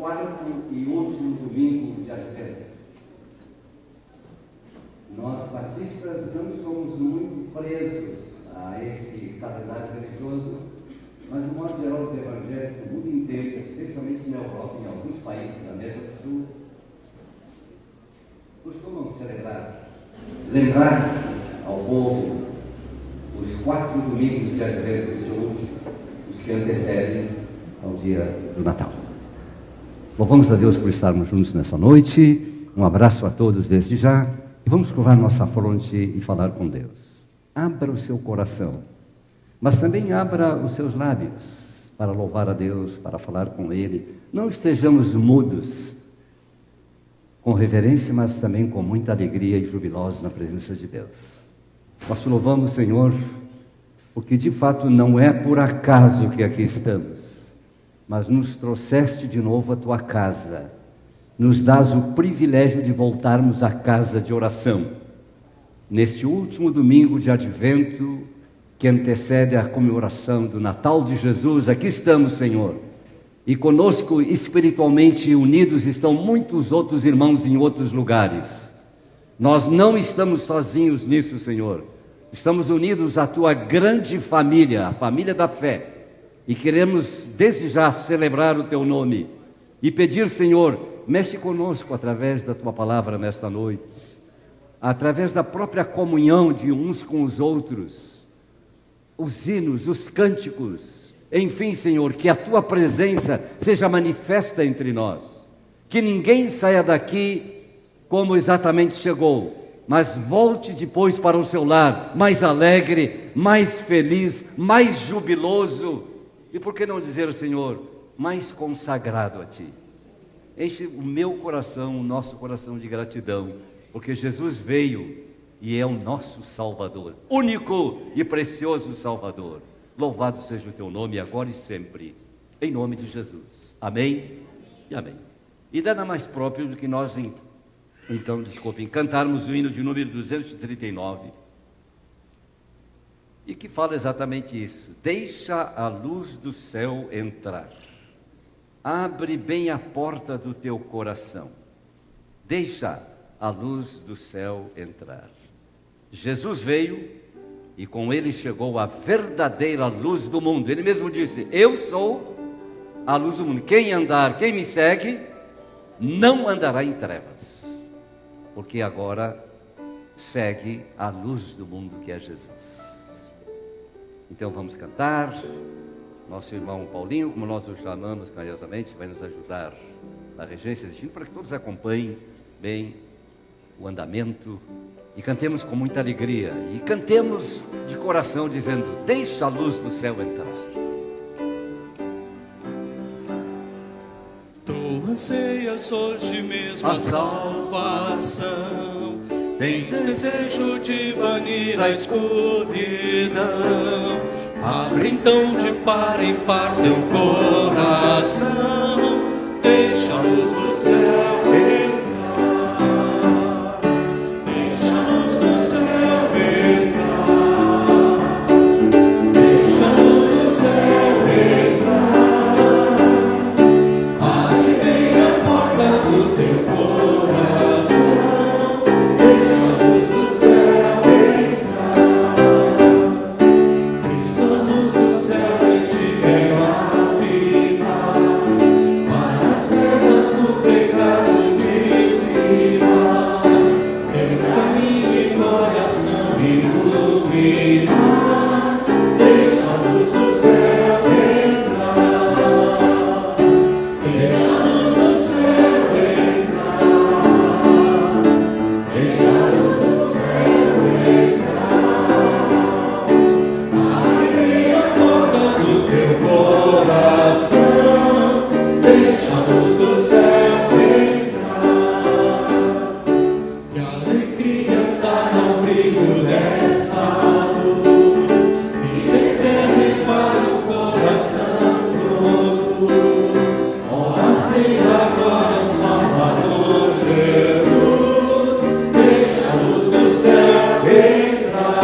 quarto e último domingo de Advento. Nós, batistas, não somos muito presos a esse calendário religioso, mas, no modo geral, os evangélicos no mundo inteiro, especialmente na Europa e em alguns países da América do Sul, costumam lembrar ao povo os 4 domingos de Advento, os que antecedem ao dia do Natal. Louvamos a Deus por estarmos juntos nessa noite. Um abraço a todos desde já. E vamos curvar nossa fronte e falar com Deus. Abra o seu coração, mas também abra os seus lábios para louvar a Deus, para falar com Ele. Não estejamos mudos, com reverência, mas também com muita alegria e jubilosos na presença de Deus. Nós te louvamos, Senhor, porque de fato não é por acaso que aqui estamos, mas nos trouxeste de novo à tua casa. Nos dás o privilégio de voltarmos à casa de oração. Neste último domingo de Advento, que antecede a comemoração do Natal de Jesus, aqui estamos, Senhor. E conosco, espiritualmente unidos, estão muitos outros irmãos em outros lugares. Nós não estamos sozinhos nisso, Senhor. Estamos unidos à tua grande família, a família da fé. E queremos, desde já, celebrar o teu nome e pedir, Senhor, mexe conosco através da tua palavra nesta noite, através da própria comunhão de uns com os outros, os hinos, os cânticos, enfim, Senhor, que a tua presença seja manifesta entre nós, que ninguém saia daqui como exatamente chegou, mas volte depois para o seu lar, mais alegre, mais feliz, mais jubiloso, e por que não dizer, Senhor, mais consagrado a Ti. Enche o meu coração, o nosso coração de gratidão, porque Jesus veio e é o nosso Salvador, único e precioso Salvador. Louvado seja o teu nome agora e sempre, em nome de Jesus. Amém e amém. E nada mais próprio do que nós, cantarmos o hino de número 239, e que fala exatamente isso. Deixa a luz do céu entrar. Abre bem a porta do teu coração. Deixa a luz do céu entrar. Jesus veio e com ele chegou a verdadeira luz do mundo. Ele mesmo disse: eu sou a luz do mundo. Quem me segue, não andará em trevas, porque agora segue a luz do mundo, que é Jesus. Então vamos cantar. Nosso irmão Paulinho, como nós o chamamos carinhosamente, vai nos ajudar na regência desse hino, para que todos acompanhem bem o andamento e cantemos com muita alegria, e cantemos de coração dizendo: deixa a luz do céu entrar. Tu anseias hoje mesmo a salvação, tens desejo de banir a escuridão. Abre então de par em par teu coração, deixa a luz do céu entrar, deixa a luz do céu entrar, deixa a luz do céu entrar. Abre bem a porta do teu coração, deixa a luz do céu entrar. Cristo, a luz do céu, em ti quero habitar, para as trevas do pecado dissipar, teu caminho e coração iluminar. Deixa a luz do céu entrar, deixa a luz do céu entrar, deixa a luz do céu entrar. Abre bem a porta do teu coração, deixa a luz do céu entrar. Que alegria está no brilho dessa luz, vida eterna e paz no coração produz. Ora sim, agora o Salvador Jesus, deixa a luz do céu entrar,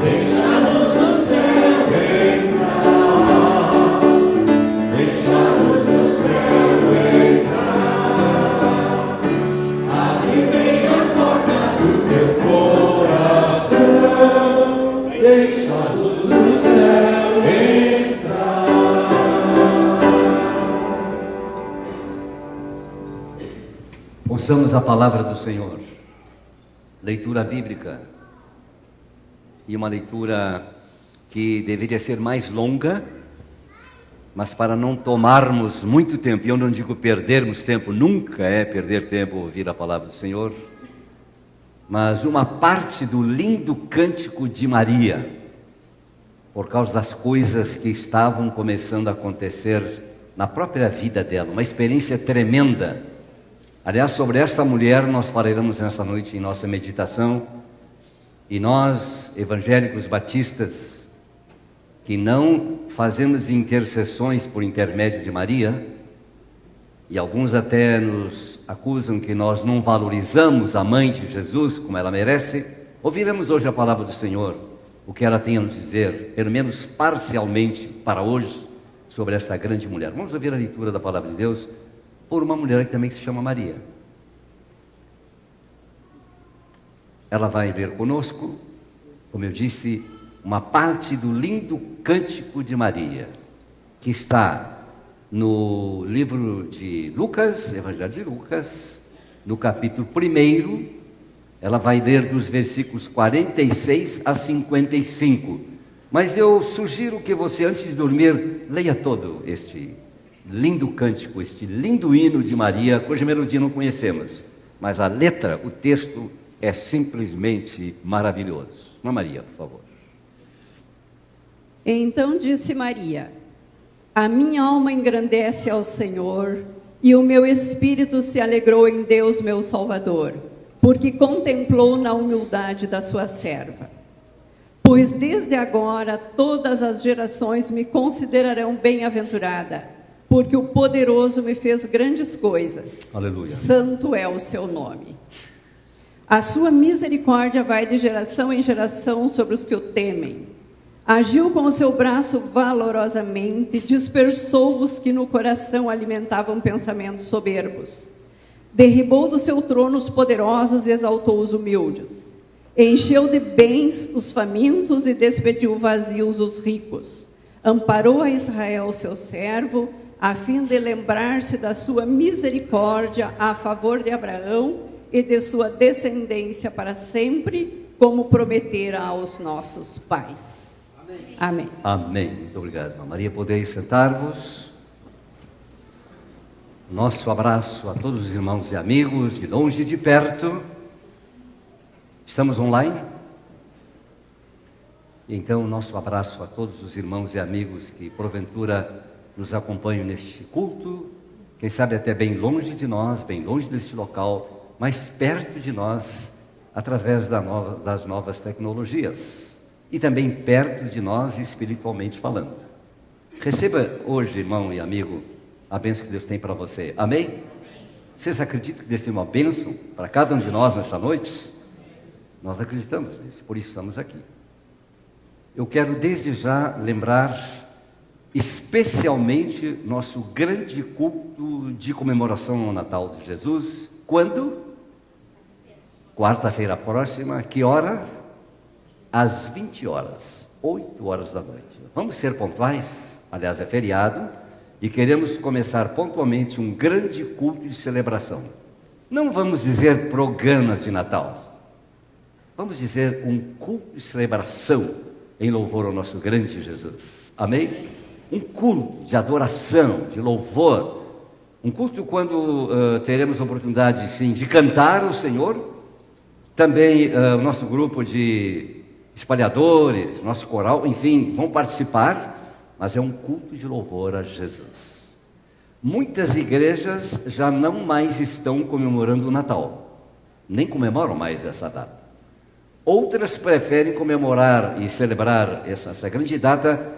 deixa a luz do céu entrar, deixa a luz do Ouçamos a palavra do Senhor. Leitura bíblica. E uma leitura que deveria ser mais longa, mas para não tomarmos muito tempo, e eu não digo perdermos tempo, nunca é perder tempo ouvir a palavra do Senhor, mas uma parte do lindo cântico de Maria, por causa das coisas que estavam começando a acontecer na própria vida dela, uma experiência tremenda. Aliás, sobre esta mulher nós falaremos nessa noite em nossa meditação, e nós, evangélicos batistas, que não fazemos intercessões por intermédio de Maria, e alguns até nos acusam que nós não valorizamos a mãe de Jesus como ela merece, ouviremos hoje a palavra do Senhor, o que ela tem a nos dizer, pelo menos parcialmente para hoje, sobre essa grande mulher. Vamos ouvir a leitura da palavra de Deus por uma mulher que também se chama Maria. Ela vai ler conosco, como eu disse, uma parte do lindo cântico de Maria, que está no livro de Lucas, Evangelho de Lucas, no capítulo 1, ela vai ler dos versículos 46 a 55. Mas eu sugiro que você, antes de dormir, leia todo este lindo cântico, este lindo hino de Maria, cuja melodia não conhecemos, mas a letra, o texto, é simplesmente maravilhoso. Maria, por favor. Então disse Maria: a minha alma engrandece ao Senhor, e o meu espírito se alegrou em Deus, meu Salvador, porque contemplou na humildade da sua serva. Pois desde agora todas as gerações me considerarão bem-aventurada, porque o Poderoso me fez grandes coisas. Aleluia. Santo é o seu nome. A sua misericórdia vai de geração em geração sobre os que o temem. Agiu com o seu braço valorosamente, dispersou os que no coração alimentavam pensamentos soberbos. Derribou do seu trono os poderosos e exaltou os humildes. Encheu de bens os famintos e despediu vazios os ricos. Amparou a Israel, seu servo, a fim de lembrar-se da sua misericórdia a favor de Abraão e de sua descendência para sempre, como prometera aos nossos pais. Amém. Amém. Muito obrigado, Maria. Podeis sentar-vos. Nosso abraço a todos os irmãos e amigos, de longe e de perto. Estamos online? Então, nosso abraço a todos os irmãos e amigos que, porventura, nos acompanham neste culto. Quem sabe até bem longe de nós, bem longe deste local, mas perto de nós, através das novas tecnologias. E também perto de nós, espiritualmente falando. Receba hoje, irmão e amigo, a bênção que Deus tem para você. Amém? Vocês acreditam que Deus tem uma bênção para cada um de nós nessa noite? Nós acreditamos nisso, por isso estamos aqui. Eu quero desde já lembrar especialmente nosso grande culto de comemoração ao Natal de Jesus. Quando? Quarta-feira próxima. Que hora? Às 20 horas, 8 horas da noite. Vamos ser pontuais, aliás é feriado, e queremos começar pontualmente um grande culto de celebração. Não vamos dizer programas de Natal, vamos dizer um culto de celebração em louvor ao nosso grande Jesus. Amém? Um culto de adoração, de louvor, um culto quando teremos a oportunidade, sim, de cantar o Senhor. Também o nosso grupo de espalhadores, nosso coral, enfim, vão participar, mas é um culto de louvor a Jesus. Muitas igrejas já não mais estão comemorando o Natal, nem comemoram mais essa data. Outras preferem comemorar e celebrar essa grande data,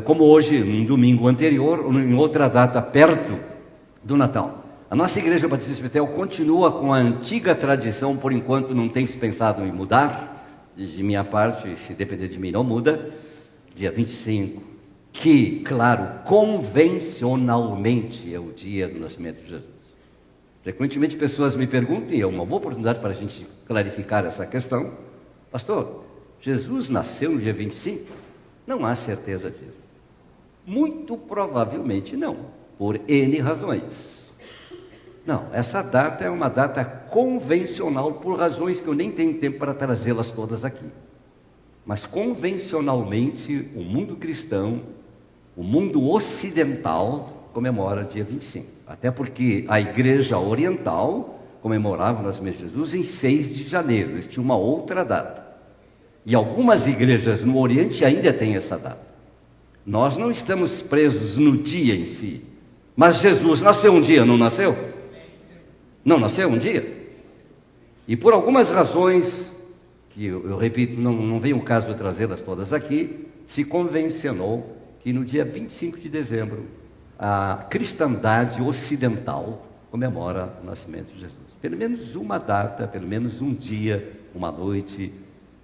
como hoje, num domingo anterior, ou em outra data perto do Natal. A nossa Igreja Batista Betel continua com a antiga tradição, por enquanto não tem se pensado em mudar. De minha parte, se depender de mim, não muda. Dia 25, que, claro, convencionalmente é o dia do nascimento de Jesus. Frequentemente pessoas me perguntam, e é uma boa oportunidade para a gente clarificar essa questão: pastor, Jesus nasceu no dia 25? Não há certeza disso. Muito provavelmente não, por N razões. Não, essa data é uma data convencional, por razões que eu nem tenho tempo para trazê-las todas aqui. Mas convencionalmente, o mundo cristão, o mundo ocidental, comemora dia 25. Até porque a igreja oriental comemorava o nascimento de Jesus em 6 de janeiro. Eles tinham uma outra data. E algumas igrejas no Oriente ainda têm essa data. Nós não estamos presos no dia em si. Mas Jesus nasceu um dia, não nasceu? Não nasceu um dia? E por algumas razões, que eu repito, não vem o caso de trazê-las todas aqui, se convencionou que no dia 25 de dezembro, a cristandade ocidental comemora o nascimento de Jesus. Pelo menos uma data, pelo menos um dia, uma noite,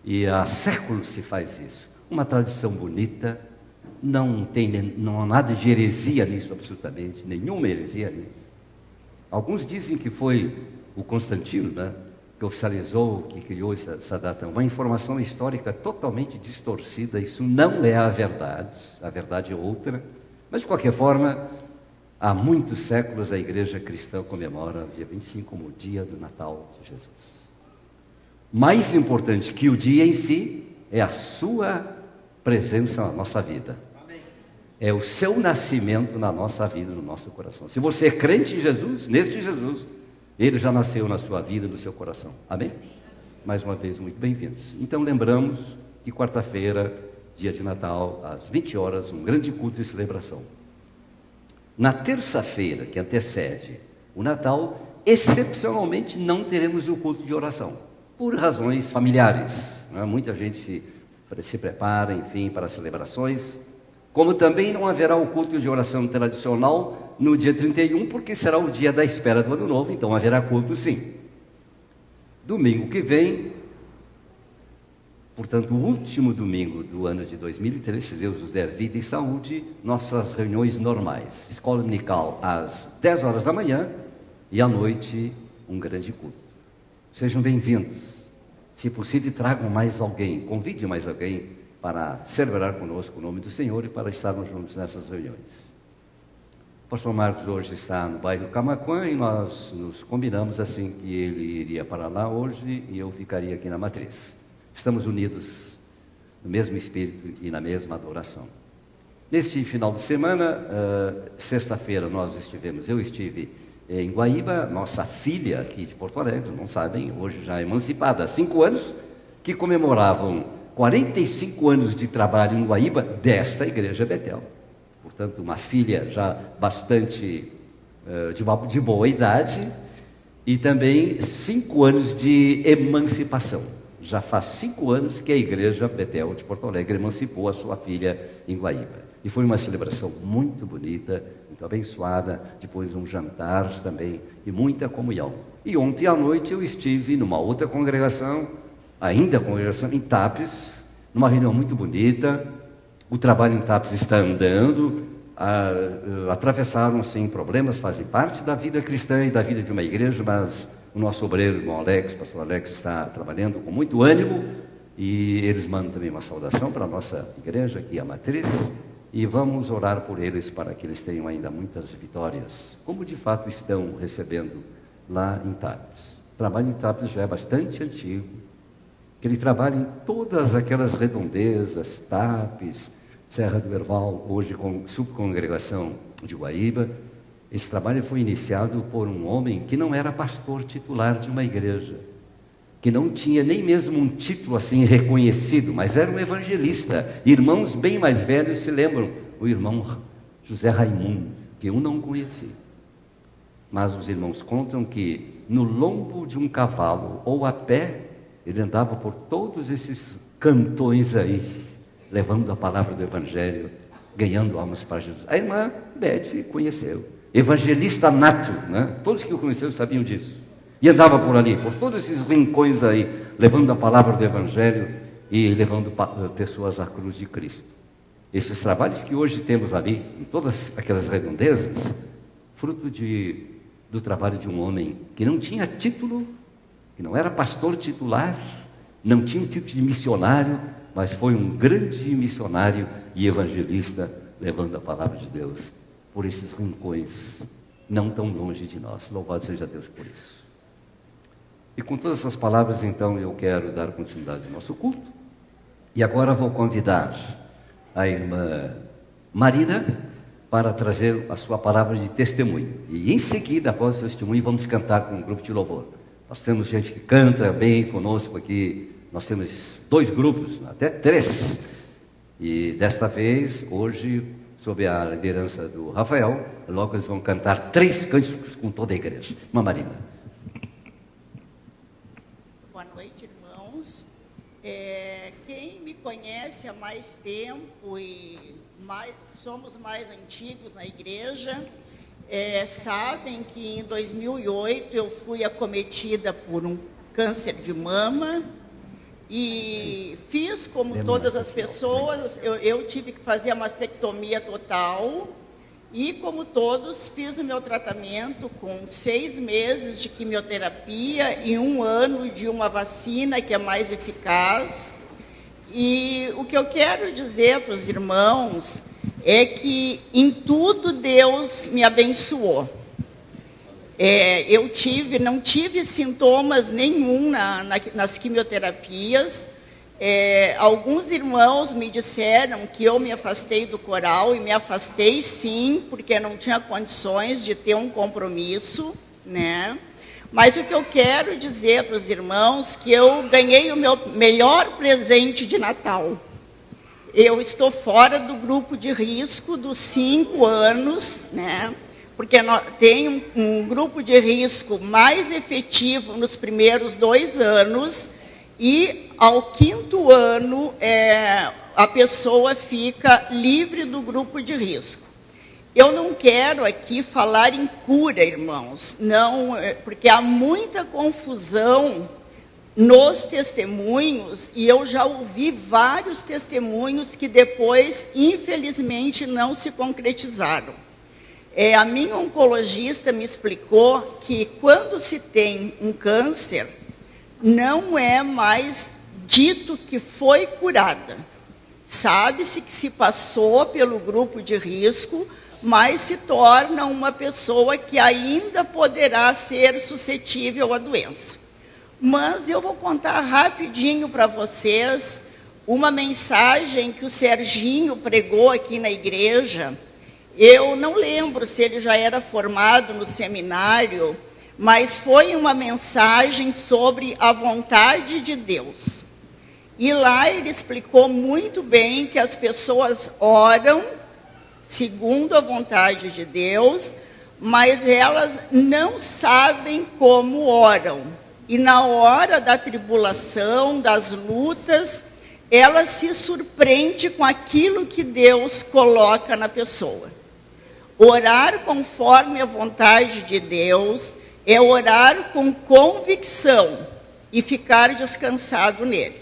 e há séculos se faz isso. Uma tradição bonita, não há nada de heresia nisso, absolutamente, nenhuma heresia nisso. Alguns dizem que foi o Constantino, né, que oficializou, que criou essa data. Uma informação histórica totalmente distorcida, isso não é a verdade é outra. Mas, de qualquer forma, há muitos séculos a igreja cristã comemora o dia 25 como o dia do Natal de Jesus. Mais importante que o dia em si é a sua presença na nossa vida. É o seu nascimento na nossa vida, no nosso coração. Se você é crente em Jesus, neste Jesus, Ele já nasceu na sua vida, no seu coração. Amém? Mais uma vez, muito bem-vindos. Então, lembramos que quarta-feira, dia de Natal, às 20 horas, um grande culto de celebração. Na terça-feira, que antecede o Natal, excepcionalmente não teremos o culto de oração, por razões familiares. Né? Muita gente se prepara, enfim, para as celebrações. Como também não haverá o culto de oração tradicional no dia 31, porque será o dia da espera do Ano Novo, então haverá culto sim. Domingo que vem, portanto, o último domingo do ano de 2013, se Deus nos der vida e saúde, nossas reuniões normais. Escola dominical às 10 horas da manhã e à noite um grande culto. Sejam bem-vindos. Se possível, tragam mais alguém, convide mais alguém para celebrar conosco o nome do Senhor e para estarmos juntos nessas reuniões. O pastor Marcos hoje está no bairro Camaquã e nós nos combinamos assim que ele iria para lá hoje e eu ficaria aqui na matriz. Estamos unidos no mesmo espírito e na mesma adoração. Neste final de semana, sexta-feira eu estive em Guaíba, nossa filha aqui de Porto Alegre, não sabem, hoje já emancipada há 5 anos, que comemoravam 45 anos de trabalho em Guaíba desta igreja Betel. Portanto, uma filha já bastante de boa idade e também 5 anos de emancipação. Já faz 5 anos que a igreja Betel de Porto Alegre emancipou a sua filha em Guaíba. E foi uma celebração muito bonita, muito abençoada, depois um jantar também e muita comunhão. E ontem à noite eu estive numa outra congregação, ainda a congregação em Tapes, numa reunião muito bonita. O trabalho em Tapes está andando, atravessaram sem problemas, fazem parte da vida cristã e da vida de uma igreja, mas o nosso obreiro, o irmão Alex, o pastor Alex, está trabalhando com muito ânimo e eles mandam também uma saudação para a nossa igreja aqui, a Matriz, e vamos orar por eles para que eles tenham ainda muitas vitórias, como de fato estão recebendo lá em Tapes. O trabalho em Tapes já é bastante antigo, que ele trabalha em todas aquelas redondezas, Tapes, Serra do Herval, hoje com subcongregação de Guaíba. Esse trabalho foi iniciado por um homem que não era pastor titular de uma igreja, que não tinha nem mesmo um título assim reconhecido, mas era um evangelista. Irmãos bem mais velhos se lembram, o irmão José Raimundo, que eu não conheci. Mas os irmãos contam que no lombo de um cavalo ou a pé, ele andava por todos esses cantões aí, levando a palavra do Evangelho, ganhando almas para Jesus. A irmã Beth conheceu, evangelista nato, né? Todos que o conheceram sabiam disso. E andava por ali, por todos esses rincões aí, levando a palavra do Evangelho e levando pessoas à cruz de Cristo. Esses trabalhos que hoje temos ali, em todas aquelas redondezas, fruto do trabalho de um homem que não tinha título, que não era pastor titular, não tinha um título de missionário, mas foi um grande missionário e evangelista, levando a palavra de Deus por esses rincões não tão longe de nós. Louvado seja Deus por isso. E com todas essas palavras, então, eu quero dar continuidade ao nosso culto. E agora vou convidar a irmã Marina para trazer a sua palavra de testemunho. E em seguida, após o testemunho, vamos cantar com um grupo de louvor. Nós temos gente que canta bem conosco aqui. Nós temos 2 grupos, até 3. E desta vez, hoje, sob a liderança do Rafael, logo eles vão cantar 3 cânticos com toda a igreja. Irmã Marina. Boa noite, irmãos. Quem me conhece há mais tempo e somos mais antigos na igreja, sabem que em 2008 eu fui acometida por um câncer de mama e fiz como todas as pessoas, eu tive que fazer a mastectomia total e, como todos, fiz o meu tratamento com 6 meses de quimioterapia e 1 ano de uma vacina que é mais eficaz. E o que eu quero dizer para os irmãos é que em tudo Deus me abençoou. Eu não tive sintomas nenhum nas quimioterapias. Alguns irmãos me disseram que eu me afastei do coral, e me afastei sim, porque não tinha condições de ter um compromisso, né? Mas o que eu quero dizer para os irmãos, que eu ganhei o meu melhor presente de Natal. Eu estou fora do grupo de risco dos 5 anos, né? Porque tem um grupo de risco mais efetivo nos primeiros 2 anos, e ao 5º ano a pessoa fica livre do grupo de risco. Eu não quero aqui falar em cura, irmãos, não, porque há muita confusão nos testemunhos, e eu já ouvi vários testemunhos que depois, infelizmente, não se concretizaram. A minha oncologista me explicou que quando se tem um câncer, não é mais dito que foi curada. Sabe-se que se passou pelo grupo de risco, mas se torna uma pessoa que ainda poderá ser suscetível à doença. Mas eu vou contar rapidinho para vocês uma mensagem que o Serginho pregou aqui na igreja. Eu não lembro se ele já era formado no seminário, mas foi uma mensagem sobre a vontade de Deus. E lá ele explicou muito bem que as pessoas oram segundo a vontade de Deus, mas elas não sabem como oram. E na hora da tribulação, das lutas, ela se surpreende com aquilo que Deus coloca na pessoa. Orar conforme a vontade de Deus é orar com convicção e ficar descansado nele.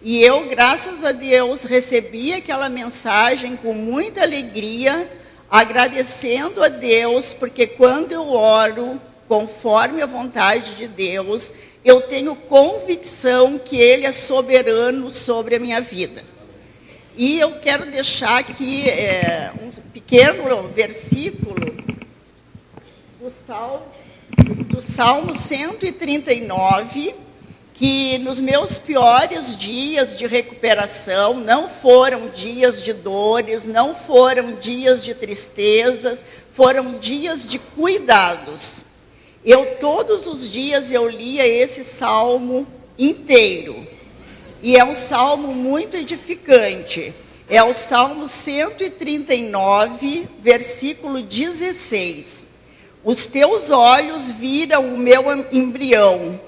E eu, graças a Deus, recebi aquela mensagem com muita alegria, agradecendo a Deus, porque quando eu oro conforme a vontade de Deus, eu tenho convicção que Ele é soberano sobre a minha vida. E eu quero deixar aqui um pequeno versículo do Salmo 139, que nos meus piores dias de recuperação, não foram dias de dores, não foram dias de tristezas, foram dias de cuidados. Todos os dias eu lia esse salmo inteiro, e é um salmo muito edificante. É o Salmo 139, versículo 16. Os teus olhos viram o meu embrião.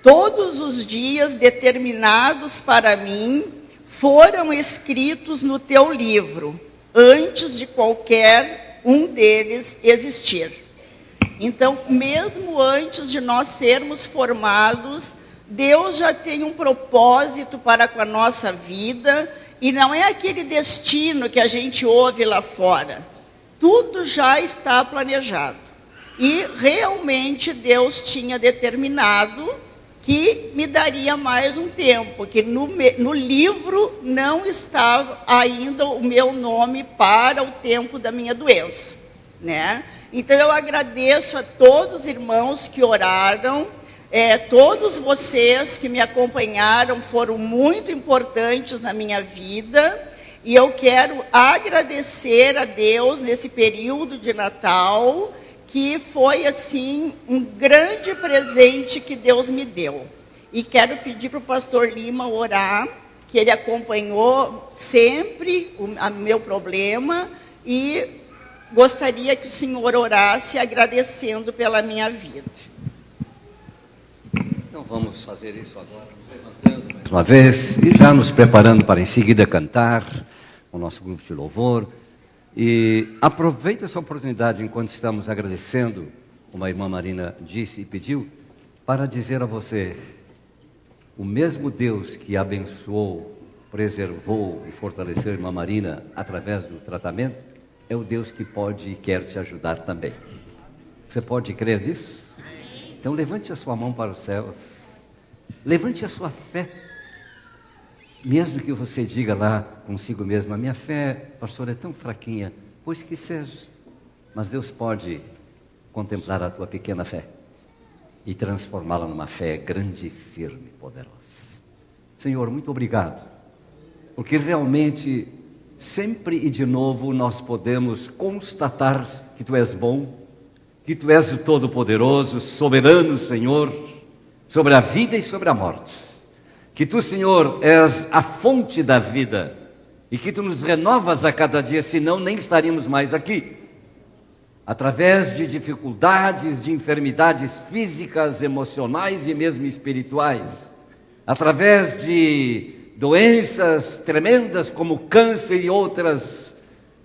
Todos os dias determinados para mim foram escritos no teu livro, antes de qualquer um deles existir. Então, mesmo antes de nós sermos formados, Deus já tem um propósito para com a nossa vida, e não é aquele destino que a gente ouve lá fora. Tudo já está planejado. E realmente Deus tinha determinado que me daria mais um tempo, que no livro não estava ainda o meu nome para o tempo da minha doença, né? Então eu agradeço a todos os irmãos que oraram, todos vocês que me acompanharam foram muito importantes na minha vida, e eu quero agradecer a Deus nesse período de Natal, que foi assim um grande presente que Deus me deu. E quero pedir para o pastor Lima orar, que ele acompanhou sempre o meu problema, e gostaria que o senhor orasse agradecendo pela minha vida. Então vamos fazer isso agora, levantando mais uma vez e já nos preparando para em seguida cantar o nosso grupo de louvor. E aproveite essa oportunidade enquanto estamos agradecendo, como a irmã Marina disse e pediu, para dizer a você: o mesmo Deus que abençoou, preservou e fortaleceu a irmã Marina através do tratamento, é o Deus que pode e quer te ajudar também. Você pode crer nisso? Então levante a sua mão para os céus, levante a sua fé, mesmo que você diga lá consigo mesmo: a minha fé, pastor, é tão fraquinha. Pois que seja, mas Deus pode contemplar a tua pequena fé e transformá-la numa fé grande, firme e poderosa. Senhor, muito obrigado, porque realmente, sempre e de novo, nós podemos constatar que Tu és bom, que Tu és o Todo-Poderoso, soberano, Senhor, sobre a vida e sobre a morte. Que Tu, Senhor, és a fonte da vida e que Tu nos renovas a cada dia, senão nem estaríamos mais aqui. Através de dificuldades, de enfermidades físicas, emocionais e mesmo espirituais, através de doenças tremendas como câncer e outras,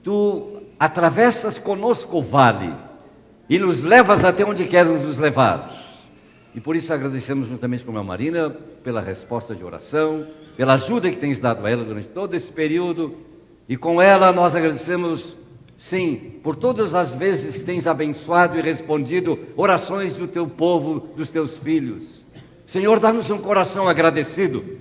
Tu atravessas conosco o vale e nos levas até onde queres nos levar. E por isso agradecemos juntamente com a Marina pela resposta de oração, pela ajuda que tens dado a ela durante todo esse período, e com ela nós agradecemos, sim, por todas as vezes que tens abençoado e respondido orações do Teu povo, dos Teus filhos. Senhor, dá-nos um coração agradecido,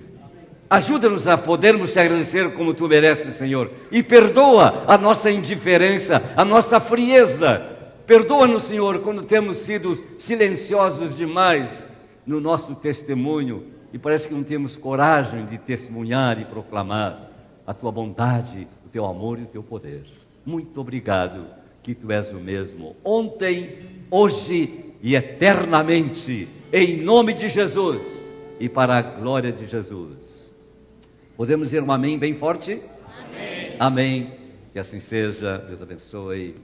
ajuda-nos a podermos Te agradecer como Tu mereces, Senhor, e perdoa a nossa indiferença, a nossa frieza. Perdoa-nos, Senhor, quando temos sido silenciosos demais no nosso testemunho e parece que não temos coragem de testemunhar e proclamar a Tua bondade, o Teu amor e o Teu poder. Muito obrigado, que Tu és o mesmo, ontem, hoje e eternamente, em nome de Jesus e para a glória de Jesus. Podemos dizer um amém bem forte? Amém. Amém. Que assim seja. Deus abençoe.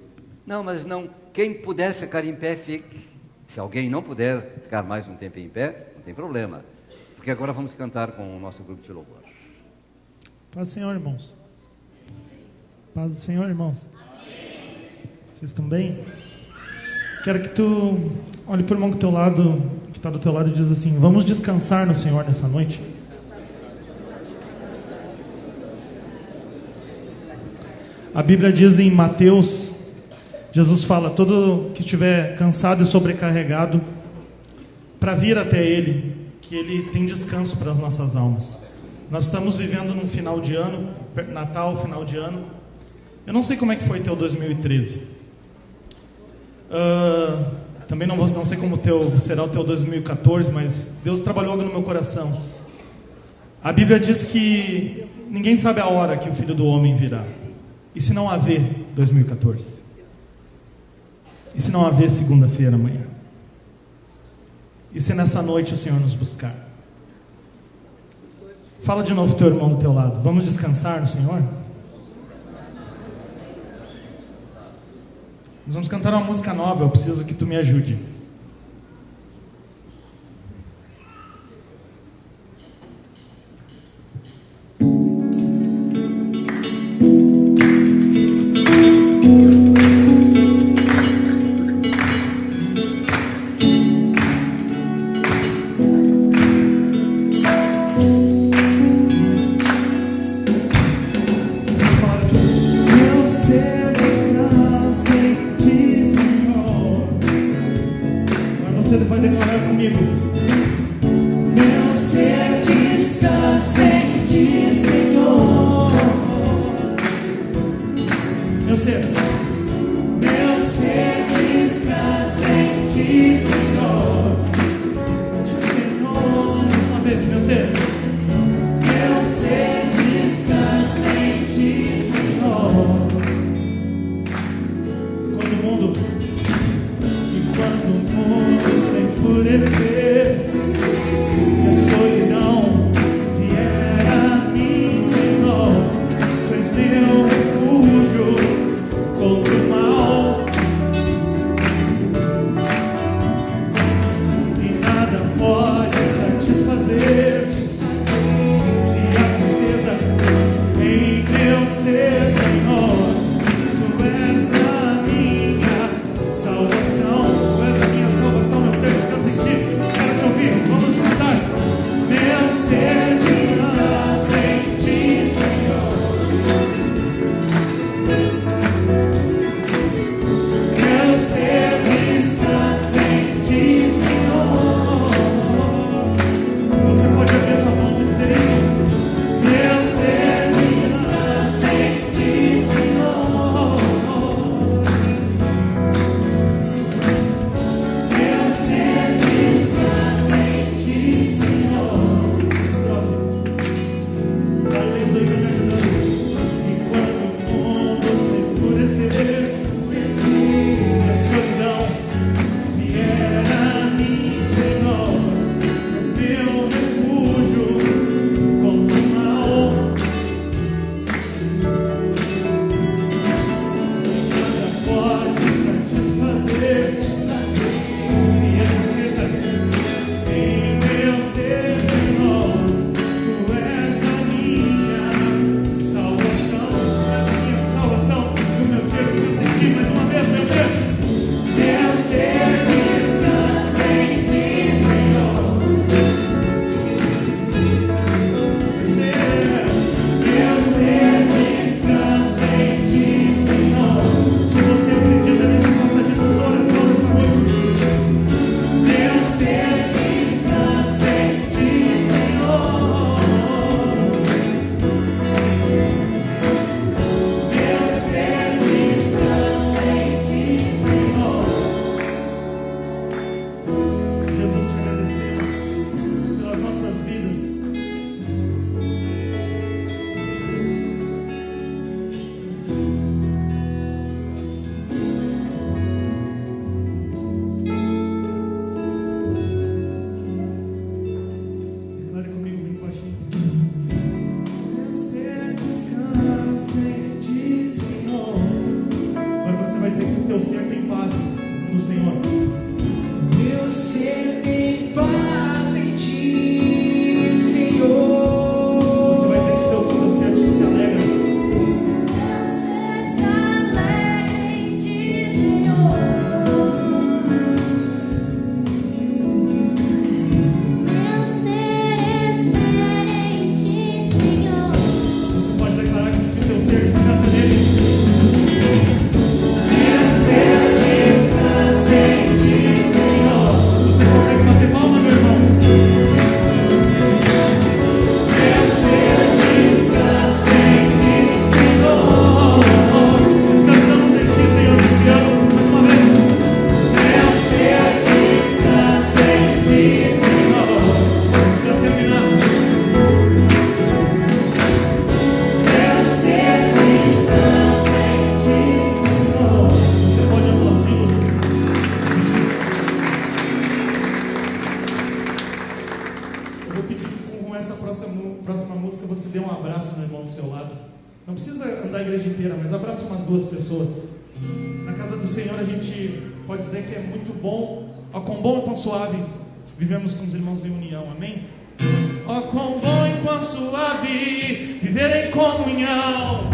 Não, mas não. Quem puder ficar em pé, fique. Se alguém não puder ficar mais um tempo em pé, não tem problema. Porque agora vamos cantar com o nosso grupo de louvor. Paz do Senhor, irmãos. Paz do Senhor, irmãos. Vocês estão bem? Quero que tu olhe para o irmão que está do teu lado e diz assim: vamos descansar no Senhor nessa noite. A Bíblia diz em Mateus, Jesus fala: todo que estiver cansado e sobrecarregado, para vir até Ele, que Ele tem descanso para as nossas almas. Nós estamos vivendo num final de ano, Natal, final de ano. Eu não sei como é que foi teu 2013. Também não sei como será o teu 2014, mas Deus trabalhou algo no meu coração. A Bíblia diz que ninguém sabe a hora que o Filho do Homem virá. E se não haver 2014? E se não haver segunda-feira amanhã? E se nessa noite o Senhor nos buscar? Fala de novo teu irmão do teu lado. Vamos descansar no Senhor? Nós vamos cantar uma música nova. Eu preciso que tu me ajude. Meu ser no Senhor. Meu ser tem paz em ti, Senhor. Você vai dizer que seu ser se alegra. Meu ser se alegra em ti, Senhor. Meu ser espera em ti, Senhor. Você pode declarar que o teu ser descansa nele. Meu ser descansa em ti, Senhor. Você consegue bater palma, meu irmão? Meu ser descansa em ti, Senhor. Descansamos em ti, Senhor, nesse ano. Mais uma vez. Meu ser descansa em ti, Senhor. Para terminar. Meu ser descansa em ti, Senhor. Você pode aplaudir. Eu vou pedir que com essa próxima música você dê um abraço no irmão do seu lado. Não precisa andar a igreja inteira, mas abraça umas 2 pessoas. Na casa do Senhor a gente pode dizer que é muito bom, ó quão bom e quão suave vivemos com os irmãos em união, amém? Ó quão bom e quão suave viver em comunhão.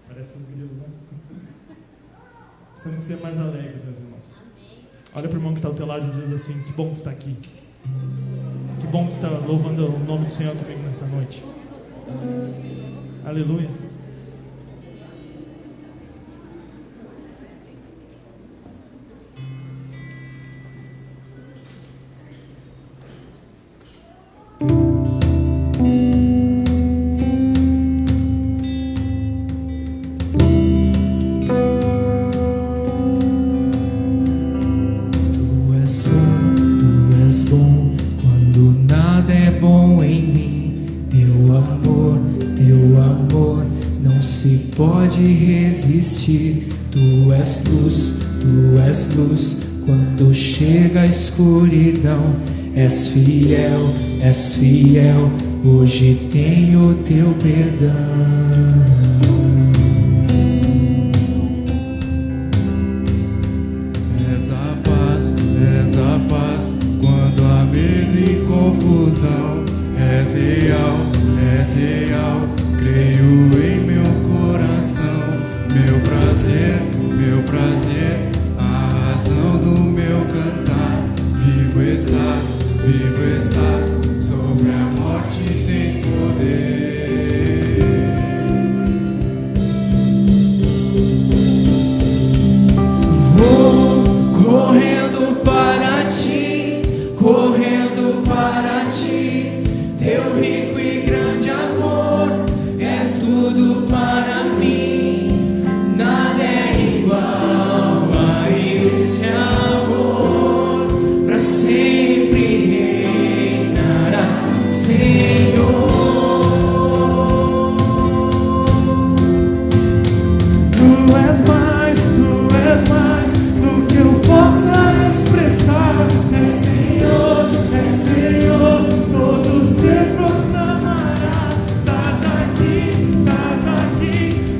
Parece esses grilos, né? Temos que ser mais alegres, meus irmãos. Olha para o irmão que está ao teu lado e diz assim: que bom que tu está aqui. Que bom que tu está louvando o nome do Senhor comigo nessa noite. Aleluia. Pode resistir, tu és luz, quando chega a escuridão, és fiel, hoje tenho teu perdão. És a paz, quando há medo e confusão, és real, creio em meu coração, meu prazer, a razão do meu cantar. Vivo estás, sobre a morte tens poder. Vou correndo para ti, correndo para ti. Teu rico e grande amor é tudo para mim. Nada é igual a esse amor. Para sempre reinarás, Senhor. Tu és mais do que eu possa expressar. É Senhor, todo ser proclamará. Estás aqui,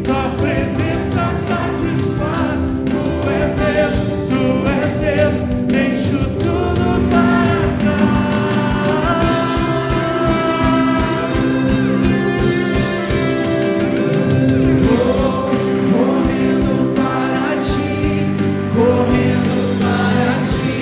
tua presença satisfaz. Tu és Deus, deixo tudo para trás. Correndo para ti,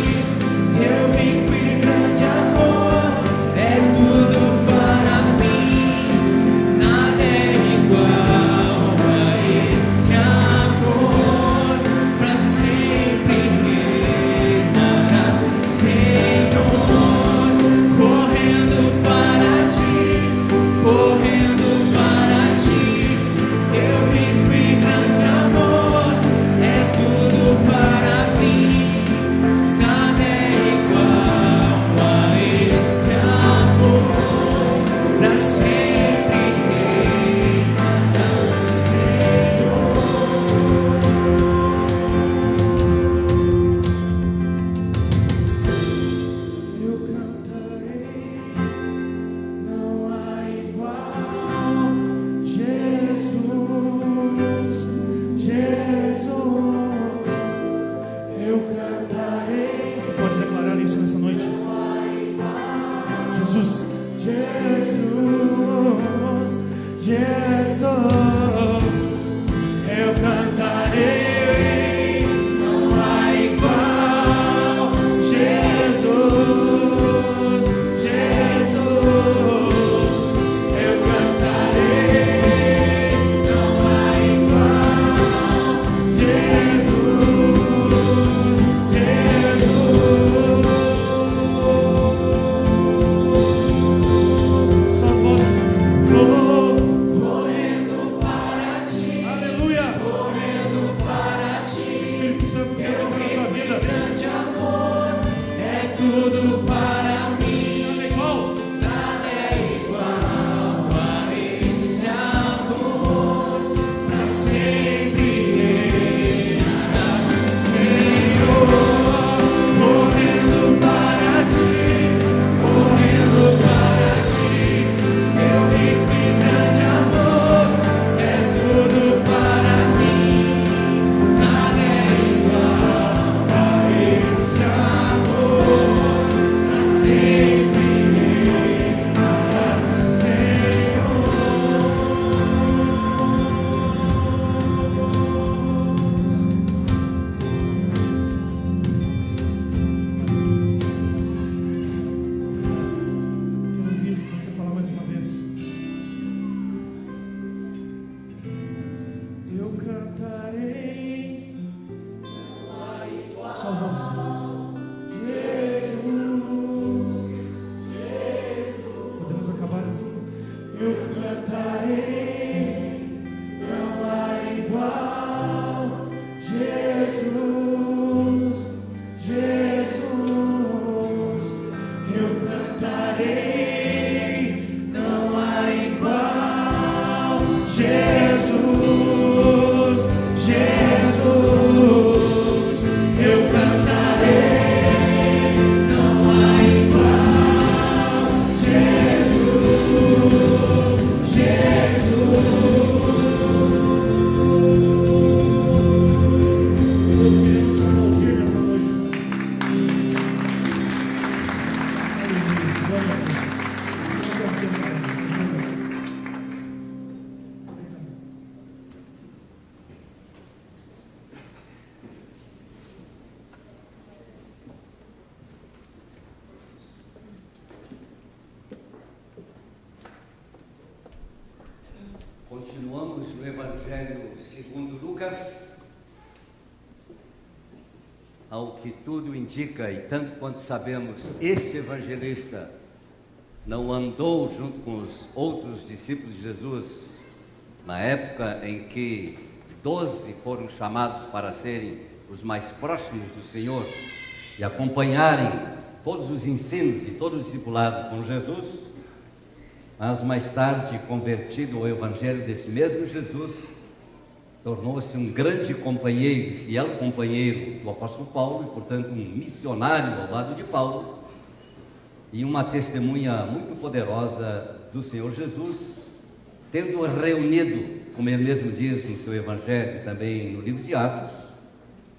teu rico e grande amor é tudo para mim. Nada é igual a esse amor. Para sempre reinarás, Senhor. Correndo para ti, teu rico e grande amor é tudo para mim. Nada é igual a esse amor. Para sempre reinarás, Senhor. Eu cantarei, não há igual. Jesus, eu cantarei. Você pode declarar isso nessa noite? Jesus, eu cantarei, não há igual. Jesus, eu cantarei, não há igual. Suas vozes. Vou correndo para ti. Aleluia. Correndo para ti. Espírito Santo, quer tocar na tua vida. Grande amor é tudo para mim. Nada é igual a esse amor. Para sempre reinarás, Senhor. Correndo para ti, teu rico e grande amor é tudo para mim. Nada é igual a esse amor. Para sempre reinarás, Senhor. Quero ouvir você falar mais uma vez. Eu cantarei. Só as vozes. Podemos acabar assim. Eu cantarei, não há igual. Jesus, eu cantarei, não há igual. Jesus, eu cantarei, não há igual. Nós queremos aplaudir nessa noite. Aleluia, glória a Deus. Glória a Senhor. Continuamos no Evangelho segundo Lucas. ao que tudo indica, e tanto quanto sabemos, este evangelista não andou junto com os outros discípulos de Jesus na época em que 12 foram chamados para serem os mais próximos do Senhor e acompanharem todos os ensinos e todo o discipulado com Jesus, mas mais tarde, convertido ao evangelho desse mesmo Jesus, tornou-se um grande companheiro, fiel companheiro do apóstolo Paulo, e portanto um missionário ao lado de Paulo, e uma testemunha muito poderosa do Senhor Jesus, tendo reunido, como ele mesmo diz no seu evangelho, também no livro de Atos,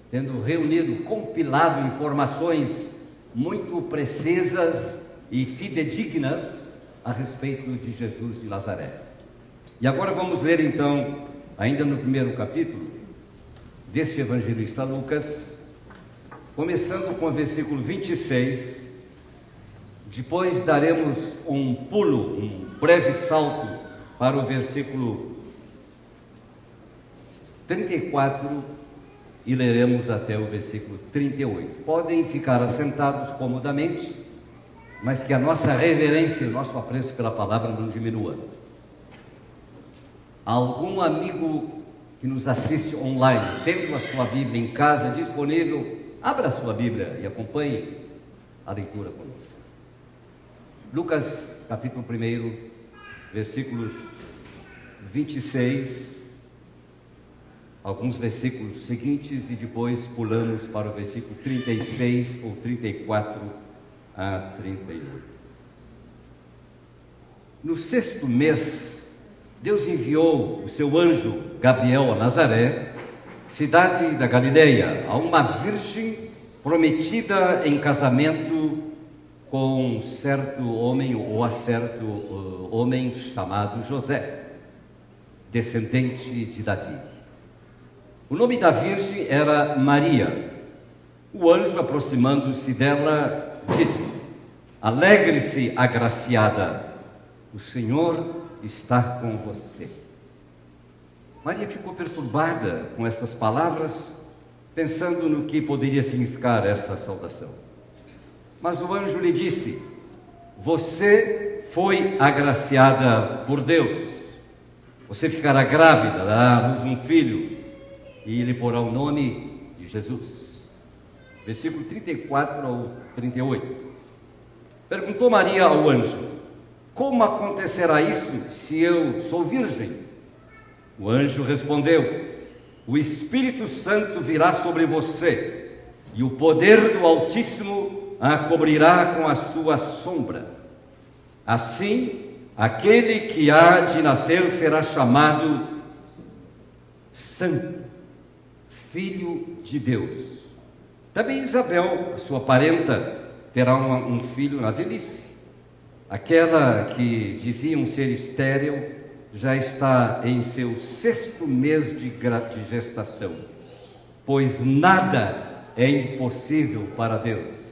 tendo reunido, compilado informações muito precisas e fidedignas a respeito de Jesus de Nazaré. E agora vamos ler então, ainda no primeiro capítulo deste evangelista Lucas, começando com o versículo 26, depois daremos um pulo, um breve salto para o versículo 34 e leremos até o versículo 38. Podem ficar assentados comodamente, mas que a nossa reverência e o nosso apreço pela palavra não diminua. Algum amigo que nos assiste online, tendo a sua Bíblia em casa disponível, abra a sua Bíblia e acompanhe a leitura conosco. Lucas, capítulo 1, versículos 26, alguns versículos seguintes, e depois pulamos para o versículo 36 ou 34 a 38. No 6º mês, Deus enviou o seu anjo Gabriel a Nazaré, cidade da Galileia, a uma virgem prometida em casamento com um certo homem, ou a certo homem chamado José, descendente de Davi. O nome da virgem era Maria. O anjo, aproximando-se dela, disse: alegre-se, agraciada, o Senhor está com você. Maria ficou perturbada com estas palavras, pensando no que poderia significar esta saudação. Mas o anjo lhe disse: você foi agraciada por Deus, você ficará grávida, dará à luz um filho, e lhe porá o nome de Jesus. Versículo 34 ao 38. Perguntou Maria ao anjo: como acontecerá isso se eu sou virgem? O anjo respondeu: o Espírito Santo virá sobre você, e o poder do Altíssimo a cobrirá com a sua sombra. Assim, aquele que há de nascer será chamado Santo, Filho de Deus. Também Isabel, a sua parenta, terá um filho na velhice. Aquela que diziam ser estéril já está em seu 6º mês de gestação, pois nada é impossível para Deus.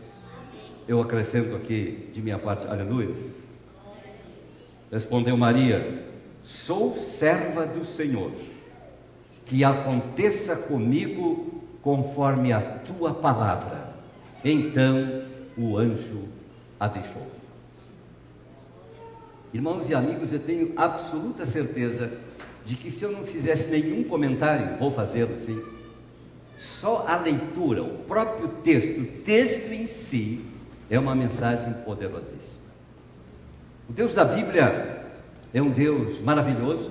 Eu acrescento aqui de minha parte, aleluia. Respondeu Maria: sou serva do Senhor, que aconteça comigo conforme a tua palavra. Então o anjo a deixou. Irmãos e amigos, eu tenho absoluta certeza de que se eu não fizesse nenhum comentário, vou fazê-lo sim, só a leitura, o próprio texto, o texto em si, é uma mensagem poderosíssima. O Deus da Bíblia é um Deus maravilhoso,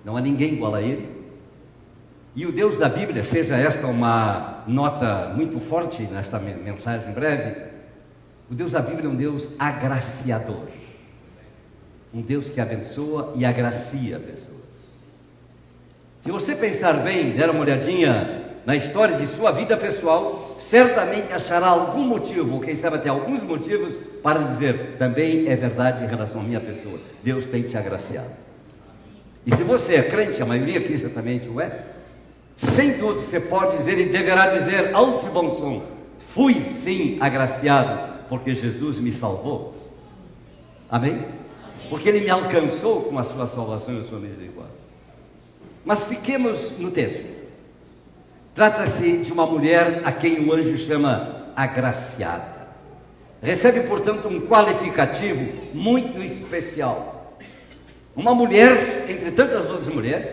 não há ninguém igual a Ele. E o Deus da Bíblia, seja esta uma nota muito forte nesta mensagem breve, o Deus da Bíblia é um Deus agraciador, um Deus que abençoa e agracia pessoas. Se você pensar bem, der uma olhadinha na história de sua vida pessoal, certamente achará algum motivo, ou quem sabe até alguns motivos, para dizer: também é verdade em relação à minha pessoa, Deus tem te agraciado. E se você é crente, a maioria aqui certamente o é, sem dúvida você pode dizer e deverá dizer alto e bom som: fui sim agraciado, porque Jesus me salvou. Amém? Porque Ele me alcançou com a sua salvação e a sua misericórdia. Mas fiquemos no texto. Trata-se de uma mulher a quem o anjo chama agraciada. Recebe, portanto, um qualificativo muito especial. Uma mulher, entre tantas outras mulheres,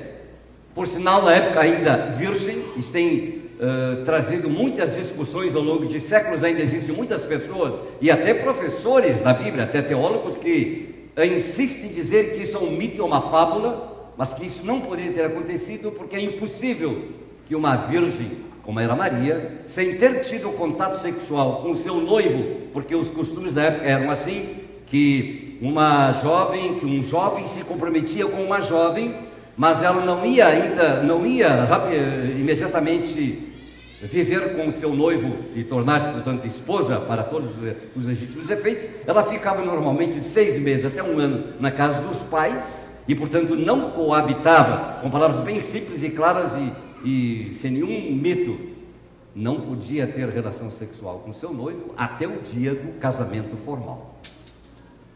por sinal, na época ainda virgem, e tem trazido muitas discussões ao longo de séculos. Ainda existem muitas pessoas, e até professores da Bíblia, até teólogos, que insistem em dizer que isso é um mito, uma fábula, mas que isso não poderia ter acontecido, porque é impossível que uma virgem, como era Maria, sem ter tido contato sexual com o seu noivo, porque os costumes da época eram assim, que um jovem se comprometia com uma jovem, mas ela não ia imediatamente viver com o seu noivo e tornar-se, portanto, esposa para todos os legítimos efeitos. Ela ficava normalmente de 6 meses até 1 ano na casa dos pais e, portanto, não coabitava, com palavras bem simples e claras e sem nenhum mito, não podia ter relação sexual com seu noivo até o dia do casamento formal.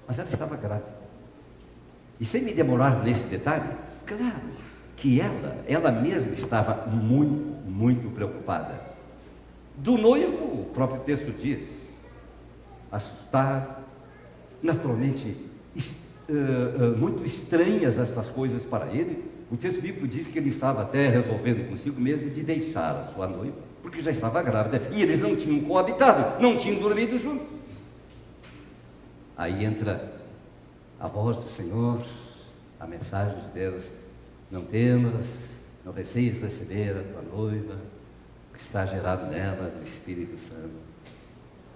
Mas ela estava grávida. E sem me demorar nesse detalhe, claro que ela mesma estava muito preocupada. Do noivo, o próprio texto diz, assustado, naturalmente, muito estranhas estas coisas para ele. O texto bíblico diz que ele estava até resolvendo consigo mesmo de deixar a sua noiva, porque já estava grávida, e eles não tinham coabitado, não tinham dormido juntos. Aí entra a voz do Senhor, a mensagem de Deus: não temas, não receias receber a tua noiva, que está gerado nela do Espírito Santo.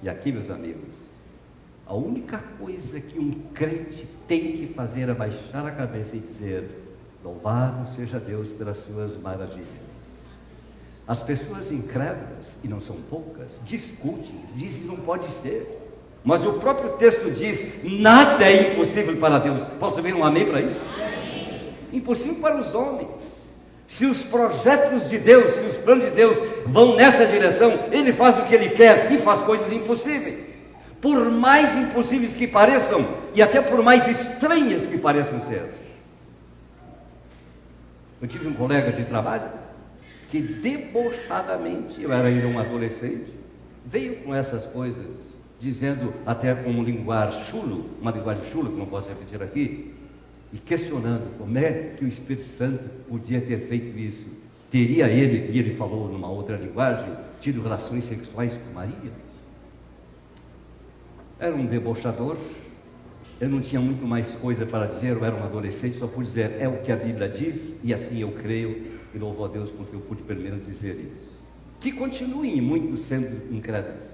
E aqui, meus amigos, a única coisa que um crente tem que fazer é baixar a cabeça e dizer: louvado seja Deus pelas suas maravilhas. As pessoas incrédulas, e não são poucas, discutem, dizem que não pode ser. Mas o próprio texto diz: nada é impossível para Deus. Posso ouvir um amém para isso? Amém. Impossível para os homens. Se os projetos de Deus, se os planos de Deus vão nessa direção, Ele faz o que Ele quer e faz coisas impossíveis. Por mais impossíveis que pareçam, e até por mais estranhas que pareçam ser. Eu tive um colega de trabalho que debochadamente, eu era ainda um adolescente, veio com essas coisas, dizendo até com uma linguagem chula, que não posso repetir aqui, e questionando como é que o Espírito Santo podia ter feito isso. Teria ele, e ele falou numa outra linguagem, tido relações sexuais com Maria? Era um debochador. Eu não tinha muito mais coisa para dizer, eu era um adolescente, só pude dizer: é o que a Bíblia diz, e assim eu creio, e louvo a Deus porque eu pude pelo menos dizer isso. Que continuem muitos sendo incrédulos,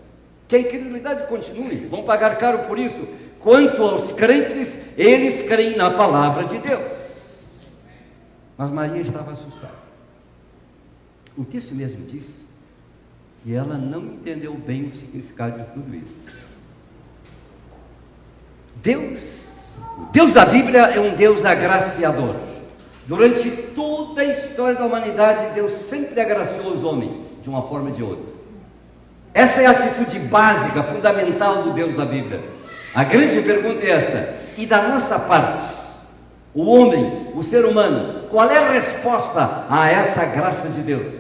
que a incredulidade continue, vão pagar caro por isso. Quanto aos crentes, eles creem na palavra de Deus. Mas Maria estava assustada. O texto mesmo diz que ela não entendeu bem o significado de tudo isso. O Deus da Bíblia é um Deus agraciador. Durante toda a história da humanidade, Deus sempre agraciou os homens, de uma forma ou de outra. Essa é a atitude básica, fundamental do Deus da Bíblia. A grande pergunta é esta: e da nossa parte, o homem, o ser humano, qual é a resposta a essa graça de Deus?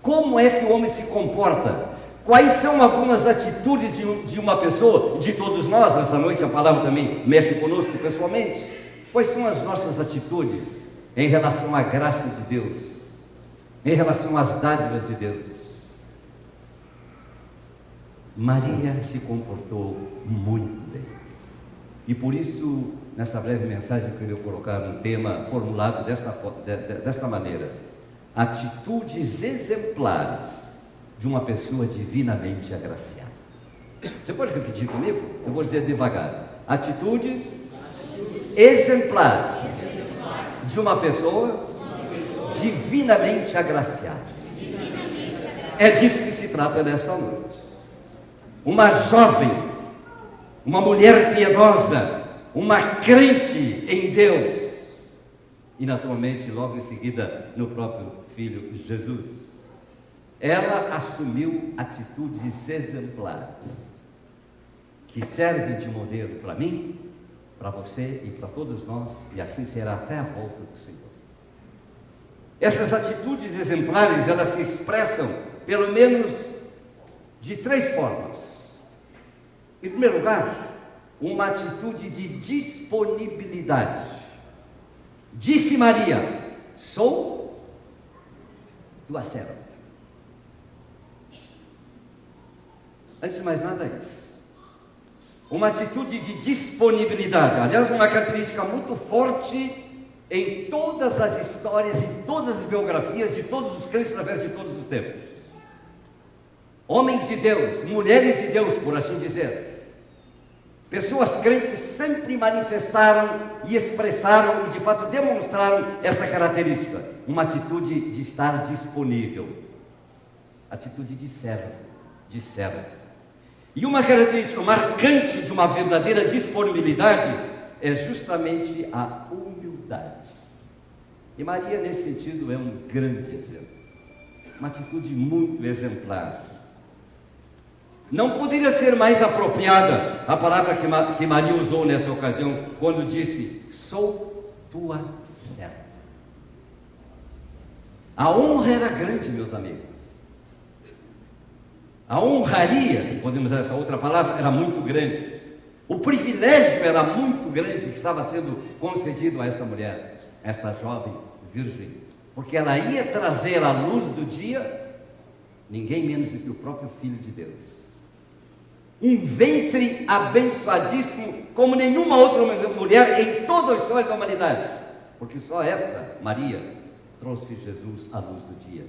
Como é que o homem se comporta? Quais são algumas atitudes de uma pessoa, de todos nós? Nessa noite a palavra também mexe conosco pessoalmente. Quais são as nossas atitudes em relação à graça de Deus, em relação às dádivas de Deus? Maria se comportou muito bem. E por isso, nessa breve mensagem, eu queria colocar um tema formulado desta maneira: atitudes exemplares de uma pessoa divinamente agraciada. Você pode repetir comigo? Eu vou dizer devagar: atitudes exemplares de uma pessoa divinamente agraciada. É disso que se trata nesta noite. Uma jovem, uma mulher piedosa, uma crente em Deus, e naturalmente logo em seguida no próprio Filho Jesus. Ela assumiu atitudes exemplares que servem de modelo para mim, para você e para todos nós, e assim será até a volta do Senhor. Essas atitudes exemplares, elas se expressam, pelo menos, de 3 formas. Em primeiro lugar, uma atitude de disponibilidade. Disse Maria: sou tua serva. Antes de mais nada, isso. Uma atitude de disponibilidade. Aliás, uma característica muito forte em todas as histórias, em todas as biografias de todos os crentes através de todos os tempos. Homens de Deus, mulheres de Deus, por assim dizer. Pessoas crentes sempre manifestaram e expressaram e de fato demonstraram essa característica. Uma atitude de estar disponível. Atitude de servo, de servo. E uma característica marcante de uma verdadeira disponibilidade é justamente a humildade. E Maria, nesse sentido, é um grande exemplo. Uma atitude muito exemplar. Não poderia ser mais apropriada a palavra que Maria usou nessa ocasião, quando disse: sou tua serva. A honra era grande, meus amigos. A honraria, se podemos usar essa outra palavra, era muito grande. O privilégio era muito grande que estava sendo concedido a esta mulher, esta jovem virgem, porque ela ia trazer à luz do dia ninguém menos do que o próprio Filho de Deus. Um ventre abençoadíssimo como nenhuma outra mulher em toda a história da humanidade, porque só essa, Maria, trouxe Jesus à luz do dia.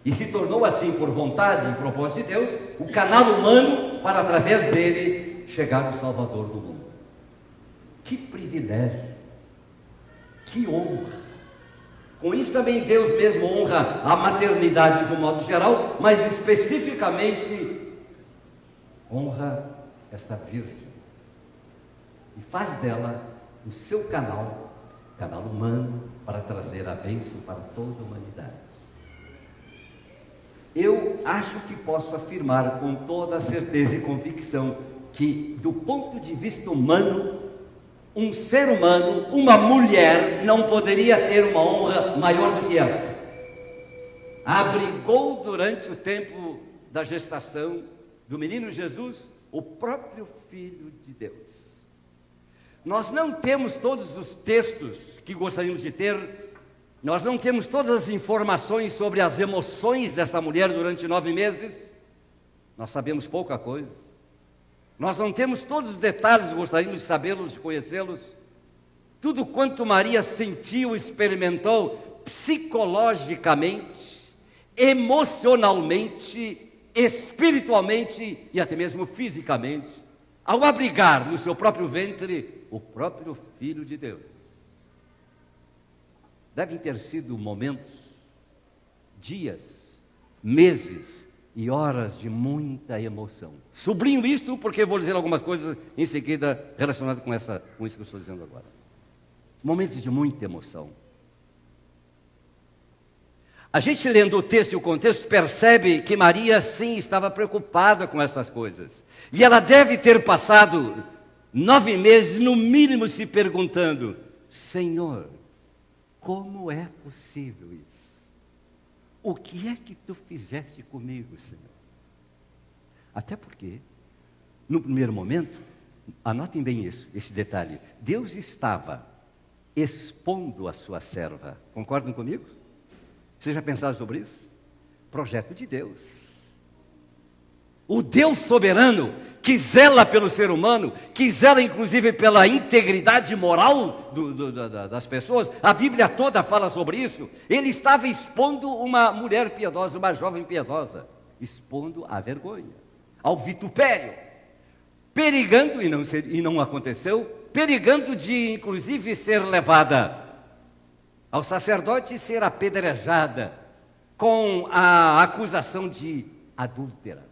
E se tornou assim, por vontade e propósito de Deus, o canal humano para, através dele, chegar o Salvador do mundo. Que privilégio, que honra. Com isso também Deus mesmo honra a maternidade de um modo geral, mas especificamente honra esta virgem e faz dela o seu canal humano para trazer a bênção para toda a humanidade. Eu acho que posso afirmar com toda a certeza e convicção que, do ponto de vista humano, um ser humano, uma mulher, não poderia ter uma honra maior do que essa. Abrigou durante o tempo da gestação do menino Jesus o próprio Filho de Deus. Nós não temos todos os textos que gostaríamos de ter. Nós não temos todas as informações sobre as emoções desta mulher durante 9 meses. Nós sabemos pouca coisa. Nós não temos todos os detalhes, gostaríamos de sabê-los, de conhecê-los. Tudo quanto Maria sentiu, experimentou psicologicamente, emocionalmente, espiritualmente e até mesmo fisicamente, ao abrigar no seu próprio ventre o próprio Filho de Deus. Devem ter sido momentos, dias, meses e horas de muita emoção. Sublinho isso porque vou dizer algumas coisas em seguida relacionadas com isso que eu estou dizendo agora. Momentos de muita emoção. A gente lendo o texto e o contexto percebe que Maria sim estava preocupada com essas coisas. E ela deve ter passado 9 meses no mínimo se perguntando: Senhor, como é possível isso? O que é que tu fizeste comigo, Senhor? Até porque, no primeiro momento, anotem bem isso, esse detalhe, Deus estava expondo a sua serva. Concordam comigo? Vocês já pensaram sobre isso? Projeto de Deus. O Deus soberano que zela pelo ser humano, que zela inclusive pela integridade moral das pessoas, a Bíblia toda fala sobre isso. Ele estava expondo uma mulher piedosa, uma jovem piedosa, expondo a vergonha, ao vitupério, perigando, e não aconteceu, perigando de inclusive ser levada ao sacerdote e ser apedrejada com a acusação de adúltera.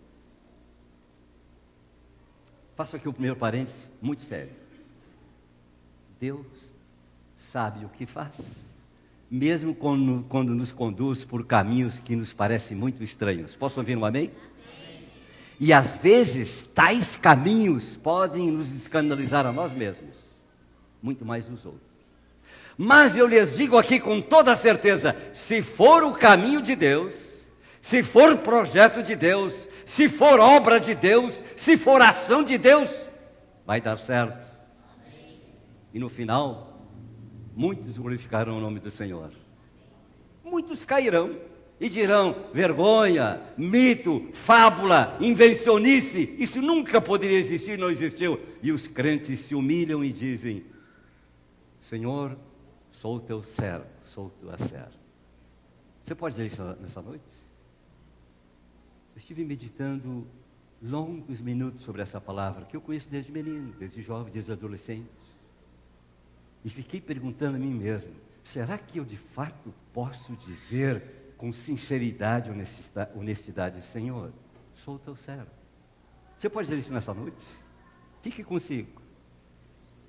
Faço aqui o primeiro parênteses muito sério. Deus sabe o que faz, mesmo quando nos conduz por caminhos que nos parecem muito estranhos. Posso ouvir um amém? E às vezes, tais caminhos podem nos escandalizar a nós mesmos, muito mais nos outros. Mas eu lhes digo aqui com toda certeza, se for o caminho de Deus, se for projeto de Deus, se for obra de Deus, se for ação de Deus, vai dar certo. E no final, muitos glorificarão o nome do Senhor. Muitos cairão e dirão: vergonha, mito, fábula, invencionice, isso nunca poderia existir, não existiu. E os crentes se humilham e dizem: Senhor, sou o teu servo, sou tua serva. Você pode dizer isso nessa noite? Eu estive meditando longos minutos sobre essa palavra, que eu conheço desde menino, desde jovem, desde adolescente. E fiquei perguntando a mim mesmo: será que eu de fato posso dizer com sinceridade e honestidade: Senhor, sou o teu servo? Você pode dizer isso nessa noite? Fique consigo.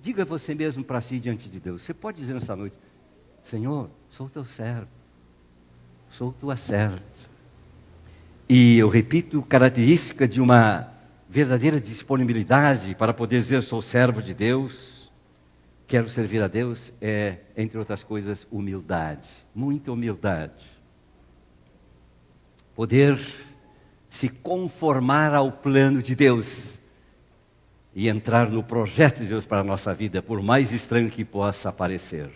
Diga você mesmo para si diante de Deus. Você pode dizer nessa noite: Senhor, sou o teu servo, sou tua serva. E eu repito, característica de uma verdadeira disponibilidade para poder dizer sou servo de Deus, quero servir a Deus, é, entre outras coisas, humildade, muita humildade. Poder se conformar ao plano de Deus e entrar no projeto de Deus para a nossa vida, por mais estranho que possa parecer.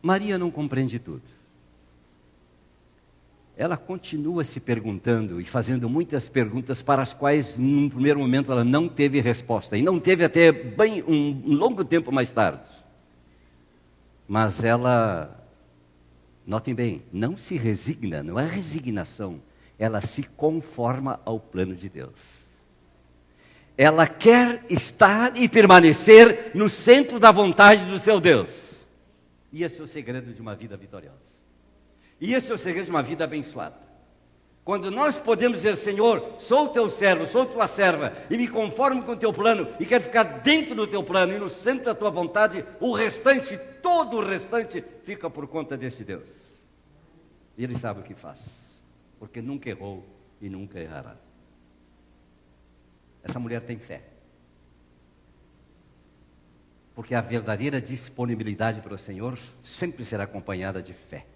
Maria não compreende tudo. Ela continua se perguntando e fazendo muitas perguntas para as quais, num primeiro momento, ela não teve resposta. E não teve até bem um longo tempo mais tarde. Mas ela, notem bem, não se resigna, não é resignação. Ela se conforma ao plano de Deus. Ela quer estar e permanecer no centro da vontade do seu Deus. E esse é o segredo de uma vida vitoriosa. E esse é o segredo de uma vida abençoada. Quando nós podemos dizer: Senhor, sou teu servo, sou tua serva, e me conformo com o teu plano, e quero ficar dentro do teu plano, e no centro da tua vontade, o restante, todo o restante, fica por conta deste Deus. E Ele sabe o que faz, porque nunca errou e nunca errará. Essa mulher tem fé. Porque a verdadeira disponibilidade para o Senhor sempre será acompanhada de fé.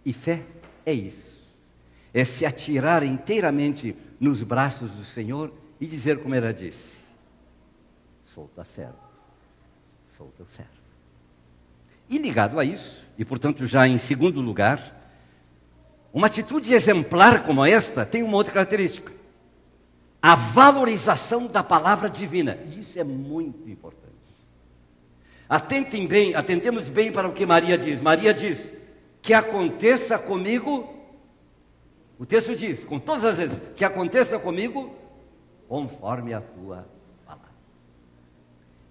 E fé é isso. É se atirar inteiramente nos braços do Senhor e dizer como ela disse: sou tua serva, sou teu servo. E ligado a isso, e portanto já em segundo lugar, uma atitude exemplar como esta tem uma outra característica: a valorização da palavra divina. E isso é muito importante. Atentemos bem para o que Maria diz. Maria diz: que aconteça comigo, o texto diz, com todas as vezes, que aconteça comigo conforme a tua palavra.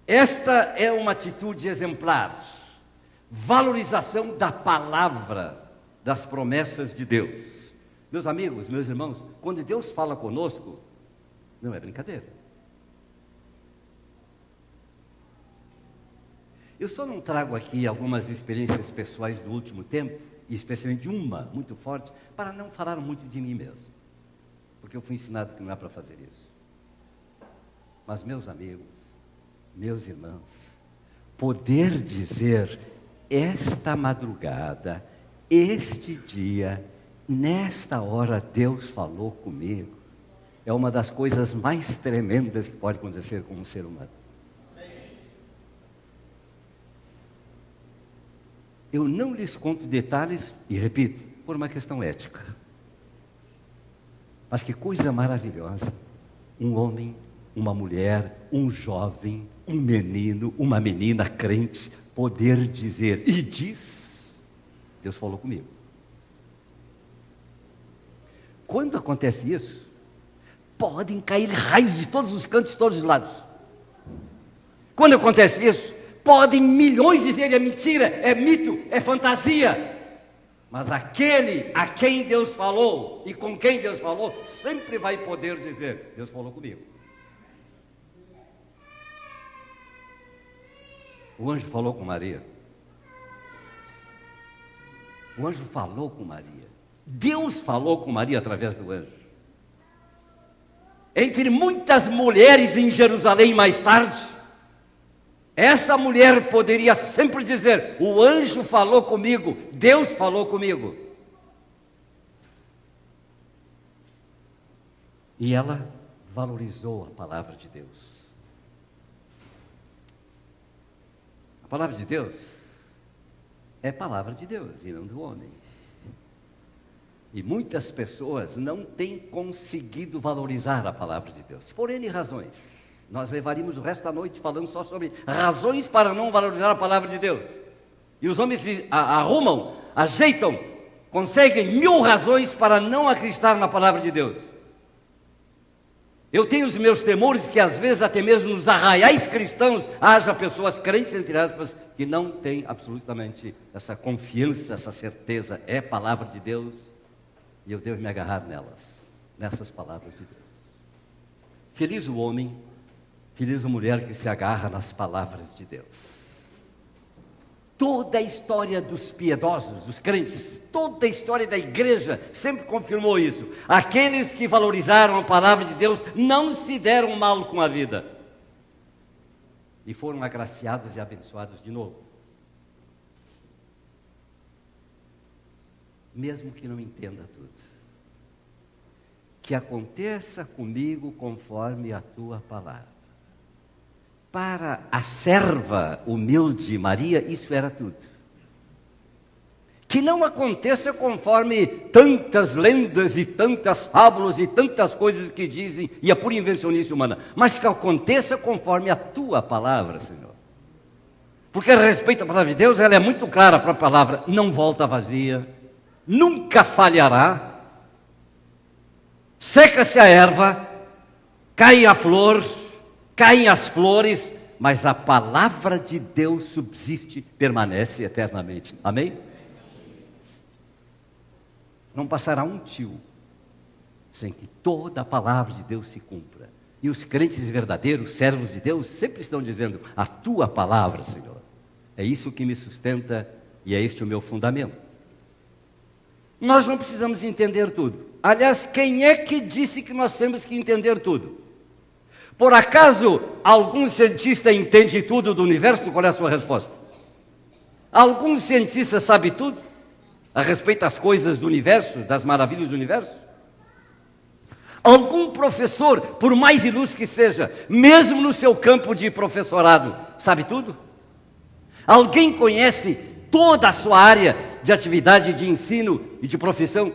Esta é uma atitude exemplar, valorização da palavra, das promessas de Deus. Meus amigos, meus irmãos, quando Deus fala conosco, não é brincadeira. Eu só não trago aqui algumas experiências pessoais do último tempo, e especialmente uma muito forte, para não falar muito de mim mesmo, porque eu fui ensinado que não é para fazer isso. Mas, meus amigos, meus irmãos, poder dizer: esta madrugada, este dia, nesta hora Deus falou comigo, é uma das coisas mais tremendas que pode acontecer com um ser humano. Eu não lhes conto detalhes, e repito, por uma questão ética. Mas que coisa maravilhosa, um homem, uma mulher, um jovem, um menino, uma menina crente, poder dizer, e diz: Deus falou comigo. Quando acontece isso, podem cair raios de todos os cantos, de todos os lados. Quando acontece isso, podem milhões dizer: é mentira, é mito, é fantasia. Mas aquele a quem Deus falou e com quem Deus falou, sempre vai poder dizer: Deus falou comigo. O anjo falou com Maria. O anjo falou com Maria. Deus falou com Maria através do anjo. Entre muitas mulheres em Jerusalém mais tarde, Essa mulher poderia sempre dizer: o anjo falou comigo, Deus falou comigo. E ela valorizou a palavra de Deus. A palavra de Deus é palavra de Deus e não do homem. E muitas pessoas não têm conseguido valorizar a palavra de Deus, por N razões. Nós levaríamos o resto da noite falando só sobre razões para não valorizar a palavra de Deus. E os homens se arrumam, ajeitam, conseguem 1000 razões para não acreditar na palavra de Deus. Eu tenho os meus temores que às vezes até mesmo nos arraiais cristãos haja pessoas crentes, entre aspas, que não têm absolutamente essa confiança, essa certeza. É palavra de Deus e eu devo me agarrar nessas palavras de Deus. Feliz o homem, feliz a mulher que se agarra nas palavras de Deus. Toda a história dos piedosos, dos crentes, toda a história da igreja sempre confirmou isso. Aqueles que valorizaram a palavra de Deus não se deram mal com a vida. E foram agraciados e abençoados de novo. Mesmo que não entenda tudo. Que aconteça comigo conforme a tua palavra. Para a serva humilde Maria, isso era tudo. Que não aconteça conforme tantas lendas e tantas fábulas e tantas coisas que dizem, e a pura invencionice humana, mas que aconteça conforme a tua palavra, Senhor. Porque a respeito à palavra de Deus, ela é muito clara para a palavra, não volta vazia, nunca falhará, seca-se a erva, cai a flor, caem as flores, mas a palavra de Deus subsiste, permanece eternamente. Amém? Não passará um tio sem que toda a palavra de Deus se cumpra. E os crentes verdadeiros, servos de Deus, sempre estão dizendo: a tua palavra, Senhor, é isso que me sustenta e é este o meu fundamento. Nós não precisamos entender tudo. Aliás, quem é que disse que nós temos que entender tudo? Por acaso, algum cientista entende tudo do universo? Qual é a sua resposta? Algum cientista sabe tudo a respeito das coisas do universo, das maravilhas do universo? Algum professor, por mais ilustre que seja, mesmo no seu campo de professorado, sabe tudo? Alguém conhece toda a sua área de atividade, de ensino e de profissão?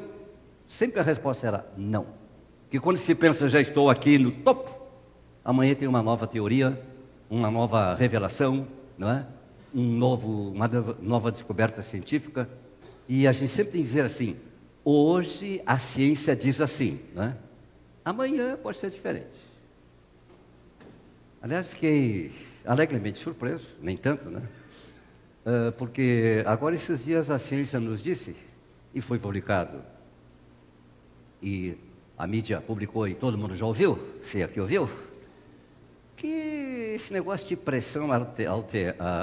Sempre a resposta era não. Que quando se pensa, já estou aqui no topo, amanhã tem uma nova teoria, uma nova revelação, não é? Uma nova descoberta científica. E a gente sempre tem que dizer assim: hoje a ciência diz assim, não é? Amanhã pode ser diferente. Aliás, fiquei alegremente surpreso, nem tanto, né? Porque agora esses dias a ciência nos disse, e foi publicado, e a mídia publicou e todo mundo já ouviu, se aqui ouviu, que esse negócio de pressão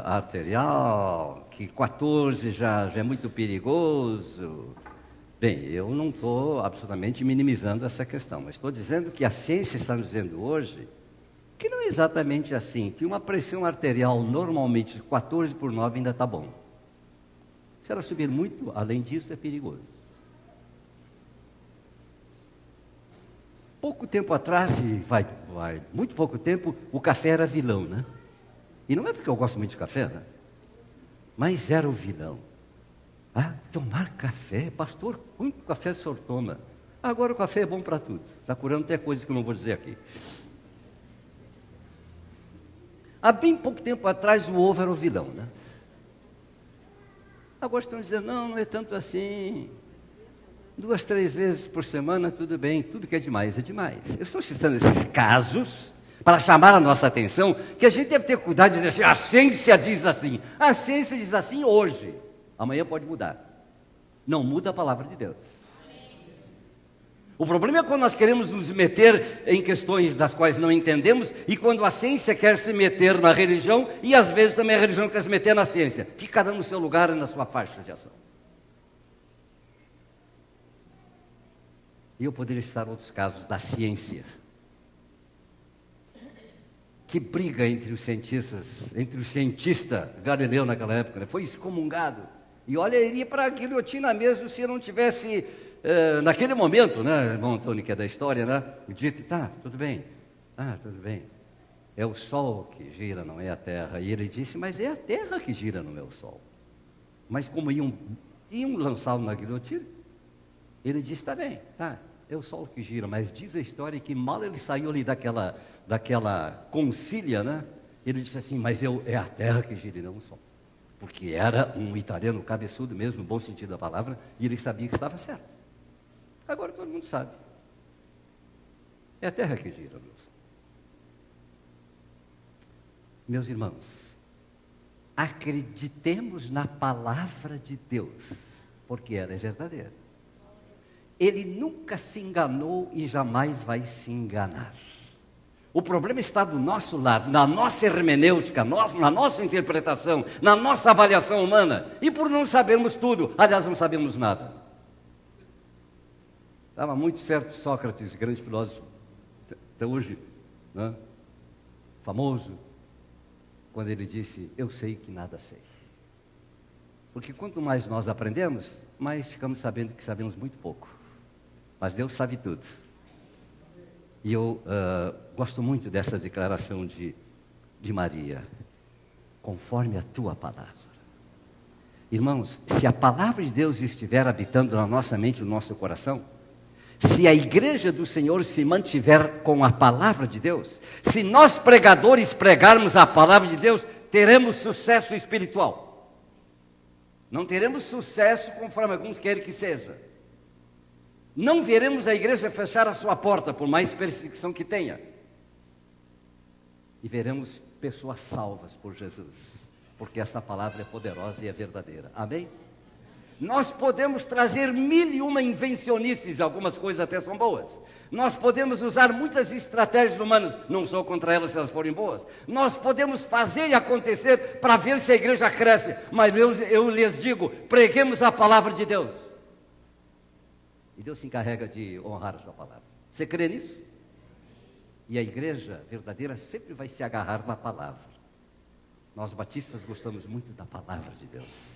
arterial, que 14 já é muito perigoso. Bem, eu não estou absolutamente minimizando essa questão, mas estou dizendo que a ciência está nos dizendo hoje que não é exatamente assim, que uma pressão arterial normalmente 14/9 ainda está bom. Se ela subir muito, além disso, é perigoso. Pouco tempo atrás, muito pouco tempo, o café era vilão, né? E não é porque eu gosto muito de café, né? Mas era o vilão. Tomar café, pastor, quanto café o senhor toma? Agora o café é bom para tudo. Está curando até coisas que eu não vou dizer aqui. Há bem pouco tempo atrás o ovo era o vilão, né? Agora estão dizendo, não é tanto assim. 2, 3 vezes por semana, tudo bem. Tudo que é demais, é demais. Eu estou citando esses casos para chamar a nossa atenção, que a gente deve ter cuidado de dizer assim, a ciência diz assim. A ciência diz assim hoje. Amanhã pode mudar. Não muda a palavra de Deus. O problema é quando nós queremos nos meter em questões das quais não entendemos e quando a ciência quer se meter na religião e às vezes também a religião quer se meter na ciência. Fica cada um no seu lugar e na sua faixa de ação. E eu poderia citar outros casos da ciência Que briga entre os cientistas, entre o cientista Galileu naquela época, né? Foi excomungado. E olha, ele iria para a guilhotina mesmo se não tivesse, naquele momento, né, irmão Antônio, que é da história, né? Dito, tá, tudo bem, tudo bem. É o Sol que gira, não é a Terra. E ele disse, mas é a Terra que gira, não é o Sol. Mas como iam lançá-lo na guilhotina, ele disse, tá bem, tá, é o Sol que gira. Mas diz a história que mal ele saiu ali daquela concília, né? Ele disse assim, mas é a Terra que gira e não o Sol. Porque era um italiano cabeçudo mesmo, no bom sentido da palavra, e ele sabia que estava certo. Agora todo mundo sabe. É a Terra que gira, meu Sol. Meus irmãos, acreditemos na palavra de Deus, porque ela é verdadeira. Ele nunca se enganou e jamais vai se enganar. O problema está do nosso lado, na nossa hermenêutica, na nossa interpretação, na nossa avaliação humana. E por não sabermos tudo, aliás, não sabemos nada. Estava muito certo Sócrates, grande filósofo, até hoje, né? Famoso, quando ele disse, eu sei que nada sei. Porque quanto mais nós aprendemos, mais ficamos sabendo que sabemos muito pouco. Mas Deus sabe tudo. E eu gosto muito dessa declaração de Maria. Conforme a tua palavra. Irmãos, se a palavra de Deus estiver habitando na nossa mente, no nosso coração, se a igreja do Senhor se mantiver com a palavra de Deus, se nós pregadores pregarmos a palavra de Deus, teremos sucesso espiritual. Não teremos sucesso conforme alguns querem que seja. Não veremos a igreja fechar a sua porta, por mais perseguição que tenha. E veremos pessoas salvas por Jesus, porque esta palavra é poderosa e é verdadeira. Amém? Nós podemos trazer 1001 invencionices, algumas coisas até são boas. Nós podemos usar muitas estratégias humanas, não sou contra elas se elas forem boas. Nós podemos fazer e acontecer para ver se a igreja cresce, mas eu lhes digo, preguemos a palavra de Deus. E Deus se encarrega de honrar a sua palavra. Você crê nisso? E a igreja verdadeira sempre vai se agarrar na palavra. Nós batistas gostamos muito da palavra de Deus.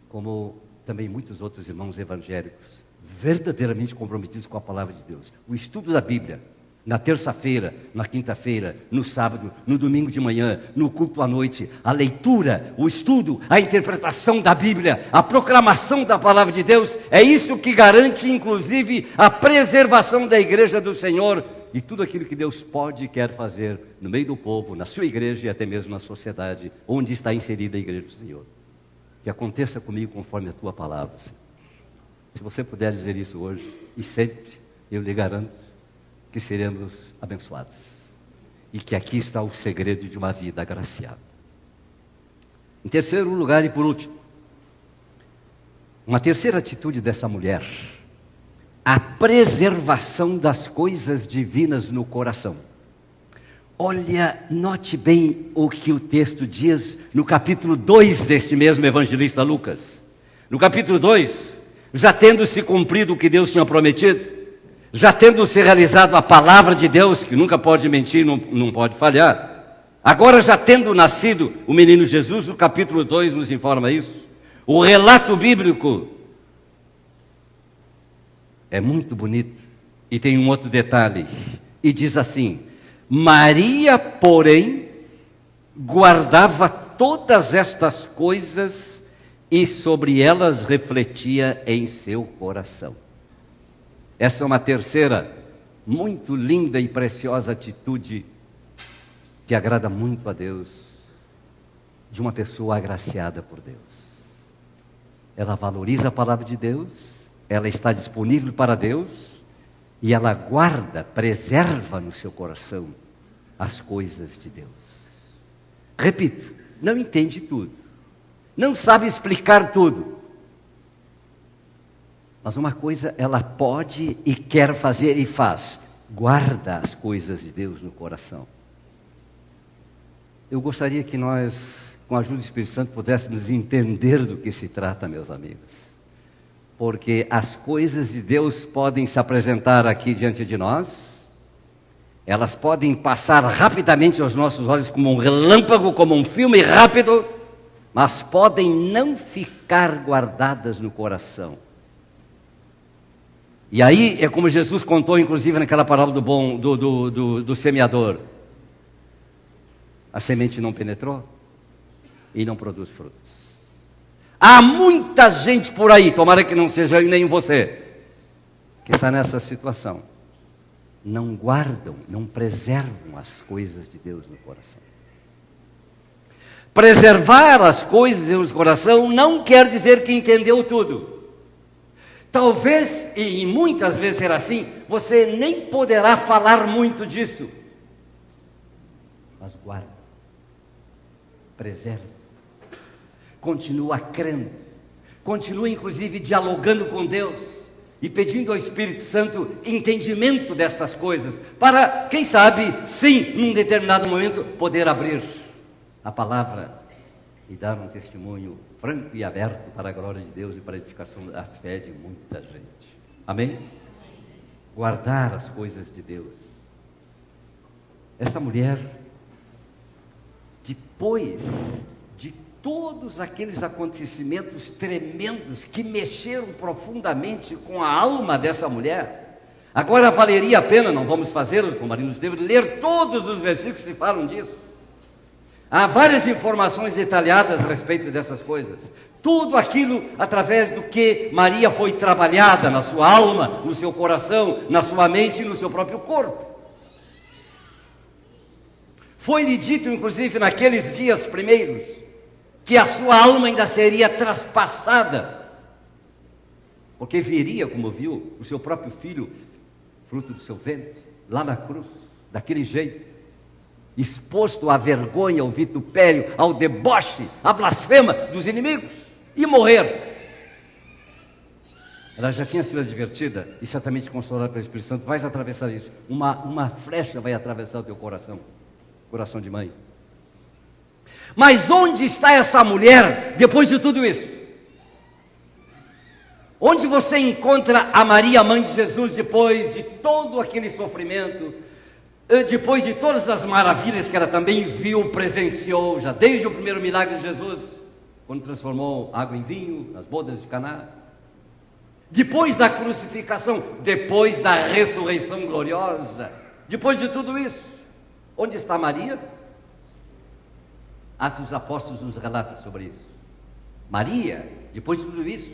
Como também muitos outros irmãos evangélicos, verdadeiramente comprometidos com a palavra de Deus. O estudo da Bíblia, na terça-feira, na quinta-feira, no sábado, no domingo de manhã, no culto à noite, a leitura, o estudo, a interpretação da Bíblia, a proclamação da palavra de Deus, é isso que garante, inclusive, a preservação da igreja do Senhor e tudo aquilo que Deus pode e quer fazer no meio do povo, na sua igreja e até mesmo na sociedade, onde está inserida a igreja do Senhor. Que aconteça comigo conforme a tua palavra, Senhor. Se você puder dizer isso hoje e sempre, eu lhe garanto que seremos abençoados. E que aqui está o segredo de uma vida agraciada. Em terceiro lugar e por último, uma terceira atitude dessa mulher, a preservação das coisas divinas no coração. Olha, note bem o que o texto diz no capítulo 2 deste mesmo evangelista Lucas. No capítulo 2, já tendo se cumprido o que Deus tinha prometido, já tendo se realizado a palavra de Deus, que nunca pode mentir, não pode falhar, agora já tendo nascido o menino Jesus, o capítulo 2 nos informa isso. O relato bíblico é muito bonito e tem um outro detalhe, e diz assim: Maria, porém, guardava todas estas coisas e sobre elas refletia em seu coração. Essa é uma terceira, muito linda e preciosa atitude que agrada muito a Deus, de uma pessoa agraciada por Deus. Ela valoriza a palavra de Deus, ela está disponível para Deus, e ela guarda, preserva no seu coração as coisas de Deus. Repito, não entende tudo, não sabe explicar tudo, mas uma coisa ela pode e quer fazer e faz: guarda as coisas de Deus no coração. Eu gostaria que nós, com a ajuda do Espírito Santo, pudéssemos entender do que se trata, meus amigos. Porque as coisas de Deus podem se apresentar aqui diante de nós, Elas podem passar rapidamente aos nossos olhos como um relâmpago, como um filme rápido, mas podem não ficar guardadas no coração. E aí é como Jesus contou, inclusive, naquela parábola do semeador. A semente não penetrou e não produz frutos. Há muita gente por aí, tomara que não seja eu nem você, que está nessa situação. Não guardam, não preservam as coisas de Deus no coração. Preservar as coisas no coração não quer dizer que entendeu tudo. Talvez, e muitas vezes será assim, você nem poderá falar muito disso. Mas guarda, preserva, continua crendo, continua inclusive dialogando com Deus e pedindo ao Espírito Santo entendimento destas coisas, para, quem sabe, sim, num determinado momento, poder abrir a palavra e dar um testemunho franco e aberto para a glória de Deus e para a edificação da fé de muita gente. Amém? Guardar as coisas de Deus. Esta mulher, depois de todos aqueles acontecimentos tremendos que mexeram profundamente com a alma dessa mulher, agora valeria a pena, não vamos fazer, como Maria nos teve, ler todos os versículos que falam disso. Há várias informações detalhadas a respeito dessas coisas. Tudo aquilo através do que Maria foi trabalhada na sua alma, no seu coração, na sua mente e no seu próprio corpo. Foi-lhe dito, inclusive, naqueles dias primeiros, que a sua alma ainda seria traspassada, porque viria, como viu, o seu próprio filho, fruto do seu ventre, lá na cruz, daquele jeito, exposto à vergonha, ao vitupério, ao deboche, à blasfema dos inimigos, e morrer. Ela já tinha sido advertida e certamente consolada pelo Espírito Santo: vais atravessar isso, uma flecha vai atravessar o teu coração, coração de mãe. Mas onde está essa mulher depois de tudo isso? Onde você encontra a Maria, mãe de Jesus, depois de todo aquele sofrimento, depois de todas as maravilhas que ela também viu, presenciou, já desde o primeiro milagre de Jesus, quando transformou água em vinho, nas bodas de Caná, depois da crucificação, depois da ressurreição gloriosa, depois de tudo isso, onde está Maria? Atos dos Apóstolos nos relata sobre isso. Maria, depois de tudo isso,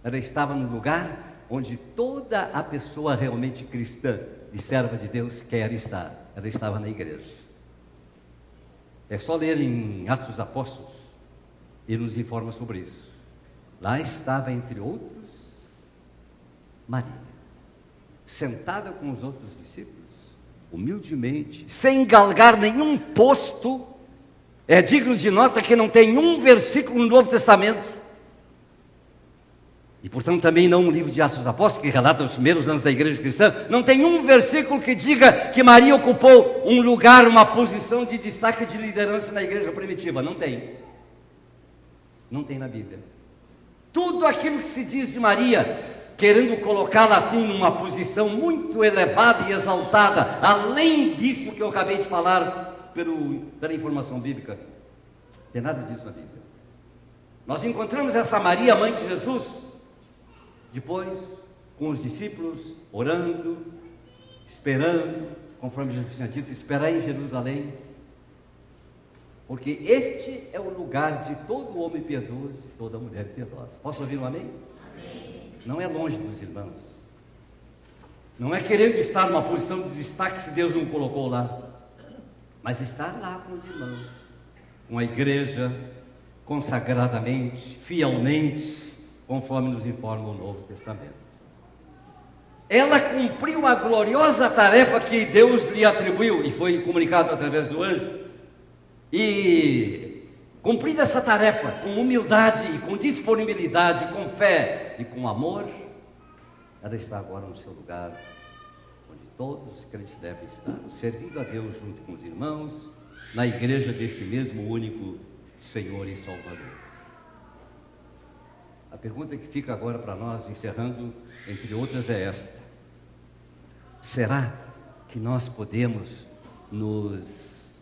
ela estava no lugar onde toda a pessoa realmente cristã e serva de Deus quer estar. Ela estava na igreja. É só ler em Atos dos Apóstolos, ele nos informa sobre isso. Lá estava, entre outros, Maria, sentada com os outros discípulos, humildemente, sem galgar nenhum posto. É digno de nota que não tem um versículo no Novo Testamento, e portanto também não um livro de Atos dos Apóstolos, que relata os primeiros anos da igreja cristã, não tem um versículo que diga que Maria ocupou um lugar, uma posição de destaque de liderança na igreja primitiva. Não tem. Não tem na Bíblia. Tudo aquilo que se diz de Maria, querendo colocá-la assim numa posição muito elevada e exaltada, além disso que eu acabei de falar pela informação bíblica, não tem nada disso na Bíblia. Nós encontramos essa Maria, mãe de Jesus, depois, com os discípulos, orando, esperando, conforme Jesus tinha dito, esperar em Jerusalém, porque este é o lugar de todo homem piedoso, de toda mulher piedosa. Posso ouvir um amém? Amém. Não é longe dos irmãos, não é querendo estar numa posição de destaque se Deus não colocou lá, mas estar lá com os irmãos, com a igreja, consagradamente, fielmente, conforme nos informa o Novo Testamento. Ela cumpriu a gloriosa tarefa que Deus lhe atribuiu, e foi comunicado através do anjo. E cumprida essa tarefa com humildade, e com disponibilidade, com fé e com amor, ela está agora no seu lugar, onde todos os crentes devem estar, servindo a Deus junto com os irmãos, na igreja desse mesmo único Senhor e Salvador. A pergunta que fica agora para nós, encerrando, entre outras, é esta: será que que nós podemos nos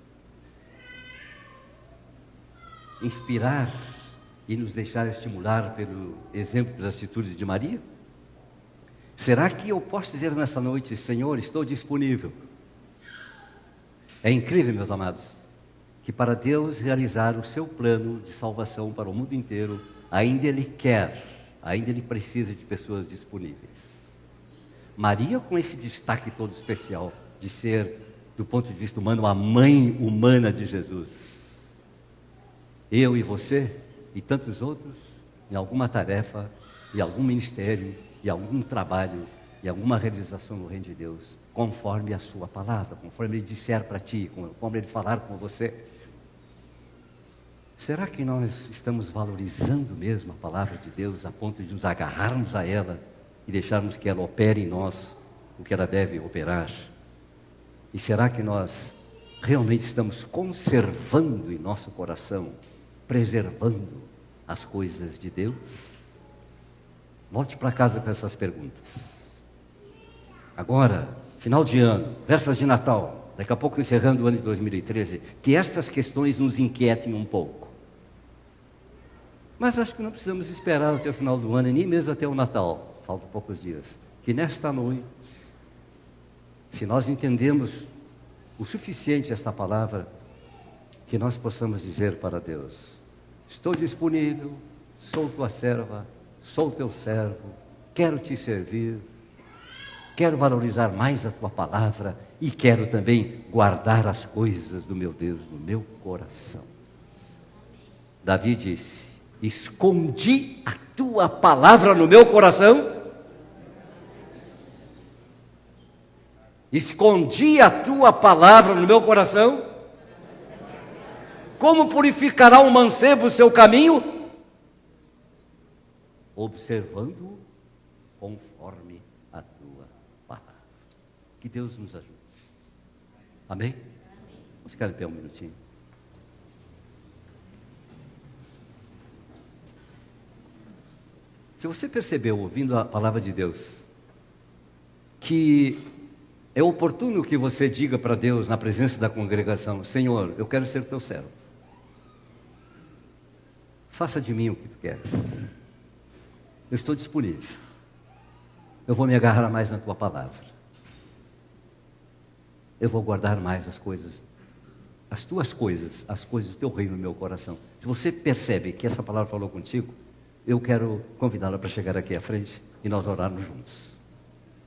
inspirar e nos deixar estimular pelo exemplo das atitudes de Maria? Será que eu posso dizer nessa noite: Senhor, estou disponível? É incrível, meus amados, que para Deus realizar o seu plano de salvação para o mundo inteiro, ainda Ele precisa de pessoas disponíveis. Maria, com esse destaque todo especial de ser, do ponto de vista humano, a mãe humana de Jesus. Eu e você e tantos outros, em alguma tarefa, em algum ministério, em algum trabalho, em alguma realização no reino de Deus, conforme a sua palavra, conforme Ele disser para ti, conforme Ele falar com você. Será que nós estamos valorizando mesmo a palavra de Deus a ponto de nos agarrarmos a ela e deixarmos que ela opere em nós o que ela deve operar? E será que nós realmente estamos conservando em nosso coração, preservando as coisas de Deus? Volte para casa com essas perguntas. Agora, final de ano, vésperas de Natal, daqui a pouco encerrando o ano de 2013, que estas questões nos inquietem um pouco. Mas acho que não precisamos esperar até o final do ano, e nem mesmo até o Natal, faltam poucos dias. Que nesta noite, se nós entendemos o suficiente esta palavra, que nós possamos dizer para Deus: estou disponível, sou tua serva, sou teu servo, quero te servir, quero valorizar mais a tua palavra e quero também guardar as coisas do meu Deus no meu coração. Davi disse: escondi a tua palavra no meu coração. Escondi a tua palavra no meu coração. Como purificará um mancebo o seu caminho? Observando conforme a tua palavra. Que Deus nos ajude. Amém? Vamos ficar de pé um minutinho. Se você percebeu, ouvindo a palavra de Deus, que é oportuno que você diga para Deus, na presença da congregação: Senhor, eu quero ser teu servo. Faça de mim o que tu queres. Eu estou disponível. Eu vou me agarrar mais na tua palavra. Eu vou guardar mais as coisas, as tuas coisas, as coisas do teu reino no meu coração. Se você percebe que essa palavra falou contigo, eu quero convidá-la para chegar aqui à frente e nós orarmos juntos.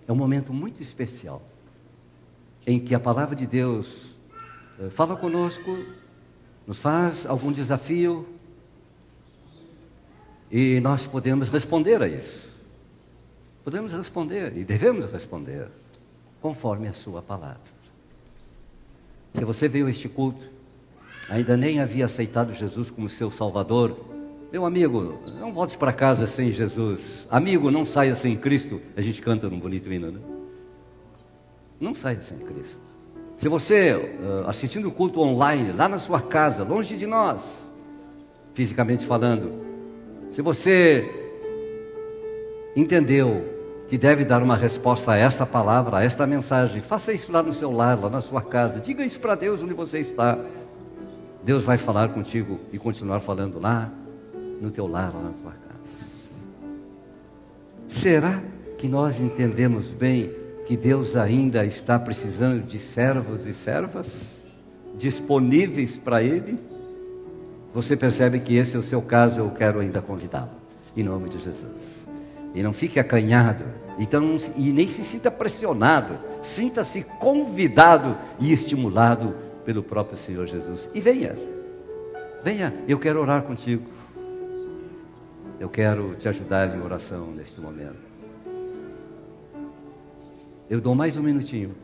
É um momento muito especial, em que a palavra de Deus fala conosco, nos faz algum desafio, e nós podemos responder a isso. Podemos responder e devemos responder conforme a sua palavra. Se você veio a este culto, ainda nem havia aceitado Jesus como seu Salvador, meu amigo, não volte para casa sem Jesus. Amigo, não saia sem Cristo. A gente canta num bonito hino, né? Não saia sem Cristo. Se você, assistindo o culto online, lá na sua casa, longe de nós, fisicamente falando, se você entendeu que deve dar uma resposta a esta palavra, a esta mensagem, faça isso lá no seu lar, lá na sua casa. Diga isso para Deus onde você está. Deus vai falar contigo e continuar falando lá no teu lar, lá na tua casa. Será que nós entendemos bem que Deus ainda está precisando de servos e servas disponíveis para Ele? Você percebe que esse é o seu caso, eu quero ainda convidá-lo, em nome de Jesus. E não fique acanhado, então, e nem se sinta pressionado, sinta-se convidado e estimulado pelo próprio Senhor Jesus. E venha, eu quero orar contigo, eu quero te ajudar em oração neste momento. Eu dou mais um minutinho.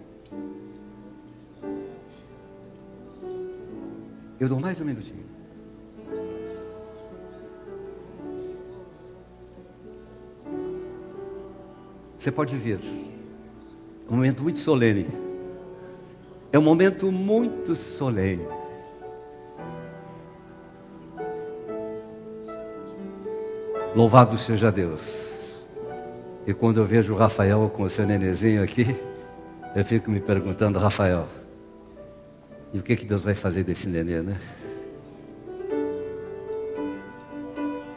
Eu dou mais um minutinho. Você pode vir. É um momento muito solene. É um momento muito solene. Louvado seja Deus. E quando eu vejo o Rafael com o seu nenenzinho aqui, Eu fico me perguntando, Rafael, e o que Deus vai fazer desse nenê, né?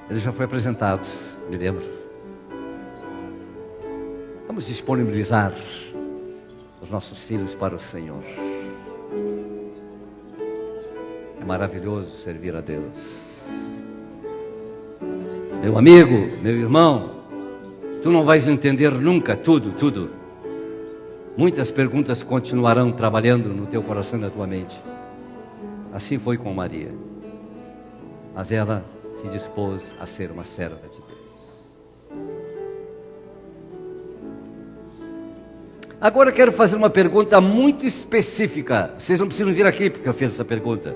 Ele já foi apresentado, me lembro. Vamos disponibilizar os nossos filhos para o Senhor. É maravilhoso servir a Deus. Meu amigo, meu irmão, tu não vais entender nunca tudo. Muitas perguntas continuarão trabalhando no teu coração e na tua mente. Assim foi com Maria. Mas ela se dispôs a ser uma serva de Deus. Agora eu quero fazer uma pergunta muito específica. Vocês não precisam vir aqui porque eu fiz essa pergunta.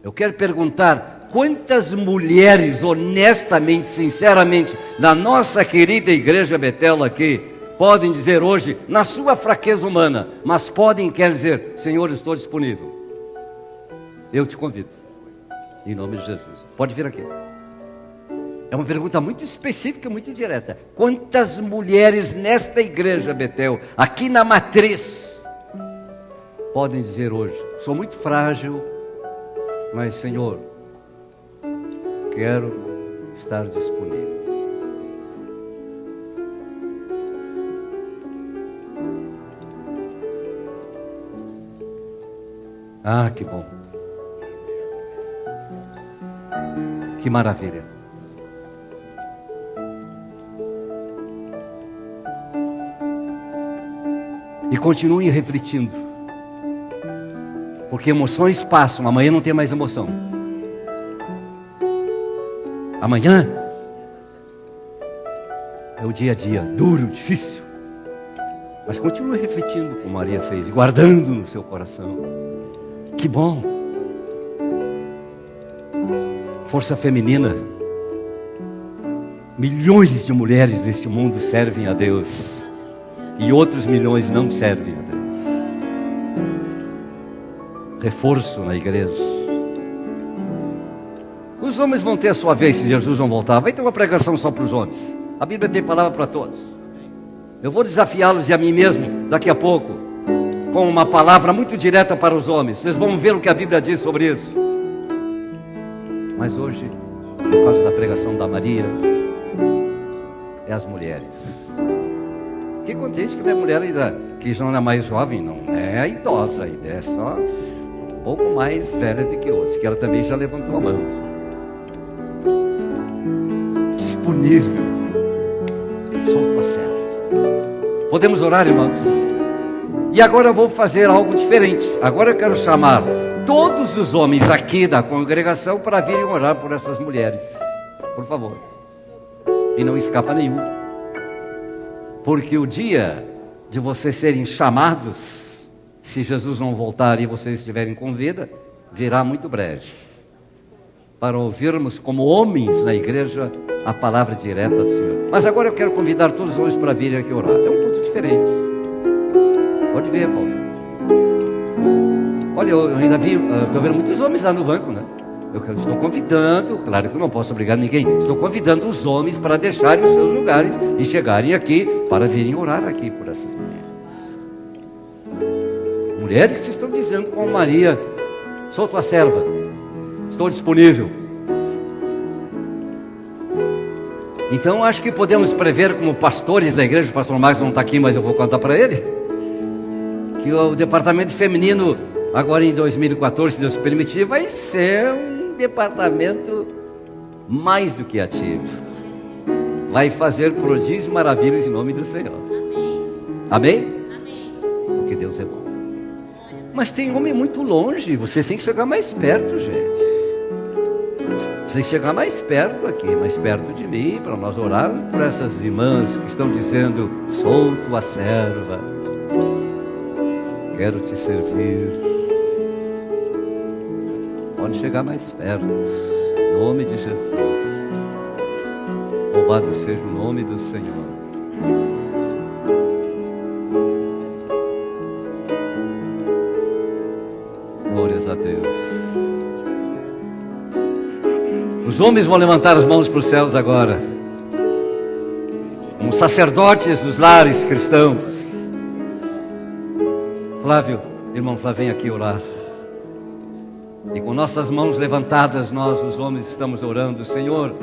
Eu quero perguntar: quantas mulheres, honestamente, sinceramente, na nossa querida igreja Betel aqui, podem dizer hoje, na sua fraqueza humana, mas quer dizer, Senhor, estou disponível. Eu te convido, em nome de Jesus. Pode vir aqui. É uma pergunta muito específica, muito direta. Quantas mulheres nesta igreja Betel, aqui na matriz, podem dizer hoje, sou muito frágil, mas Senhor, quero estar disponível. Ah, que bom. Que maravilha. E continuem refletindo. Porque emoções passam, amanhã não tem mais emoção. Amanhã é o dia a dia, duro, difícil. Mas continue refletindo como Maria fez, guardando no seu coração. Que bom. Força feminina. Milhões de mulheres neste mundo servem a Deus. E outros milhões não servem a Deus. Reforço na igreja. Os homens vão ter a sua vez se Jesus não voltar. Vai ter uma pregação só para os homens. A Bíblia tem palavra para todos. Eu vou desafiá-los e a mim mesmo daqui a pouco, com uma palavra muito direta para os homens. Vocês vão ver o que a Bíblia diz sobre isso. Mas hoje, por causa da pregação da Maria, é as mulheres. Fiquei contente que minha mulher ainda, que já não é mais jovem, não é idosa ainda, é só um pouco mais velha do que outros, que ela também já levantou a mão. Disponível. Sou tua serva. Podemos orar, irmãos? E agora eu vou fazer algo diferente. Agora eu quero chamar todos os homens aqui da congregação para virem orar por essas mulheres. Por favor. E não escapa nenhum. Porque o dia de vocês serem chamados, se Jesus não voltar e vocês estiverem com vida, virá muito breve. Para ouvirmos como homens na igreja a palavra direta do Senhor. Mas agora eu quero convidar todos os homens para virem aqui orar. É um culto diferente. Pode ver, Paulo. Olha, eu ainda vi, estou vendo muitos homens lá no banco, né? Eu estou convidando, claro que eu não posso obrigar ninguém, estou convidando os homens para deixarem os seus lugares e chegarem aqui para virem orar aqui por essas mulheres. Mulheres que estão dizendo com Maria, sou tua serva, estou disponível. Então acho que podemos prever como pastores da igreja, o pastor Marcos não está aqui, mas eu vou contar para ele, que o departamento feminino agora em 2014, se Deus permitir, vai ser um departamento mais do que ativo. Vai fazer prodígios e maravilhas em nome do Senhor. Amém? Amém? Porque Deus é bom. Mas tem homem muito longe, vocês têm que chegar mais perto, gente. Vocês têm que chegar mais perto aqui, mais perto de mim, para nós orarmos por essas irmãs que estão dizendo, sou tua serva, quero te servir. Pode chegar mais perto, em nome de Jesus. Louvado seja o nome do Senhor. Glórias a Deus. Os homens vão levantar as mãos para os céus agora. como sacerdotes dos lares cristãos. Flávio, irmão Flávio, vem aqui orar. E com nossas mãos levantadas, nós, os homens, estamos orando. Senhor,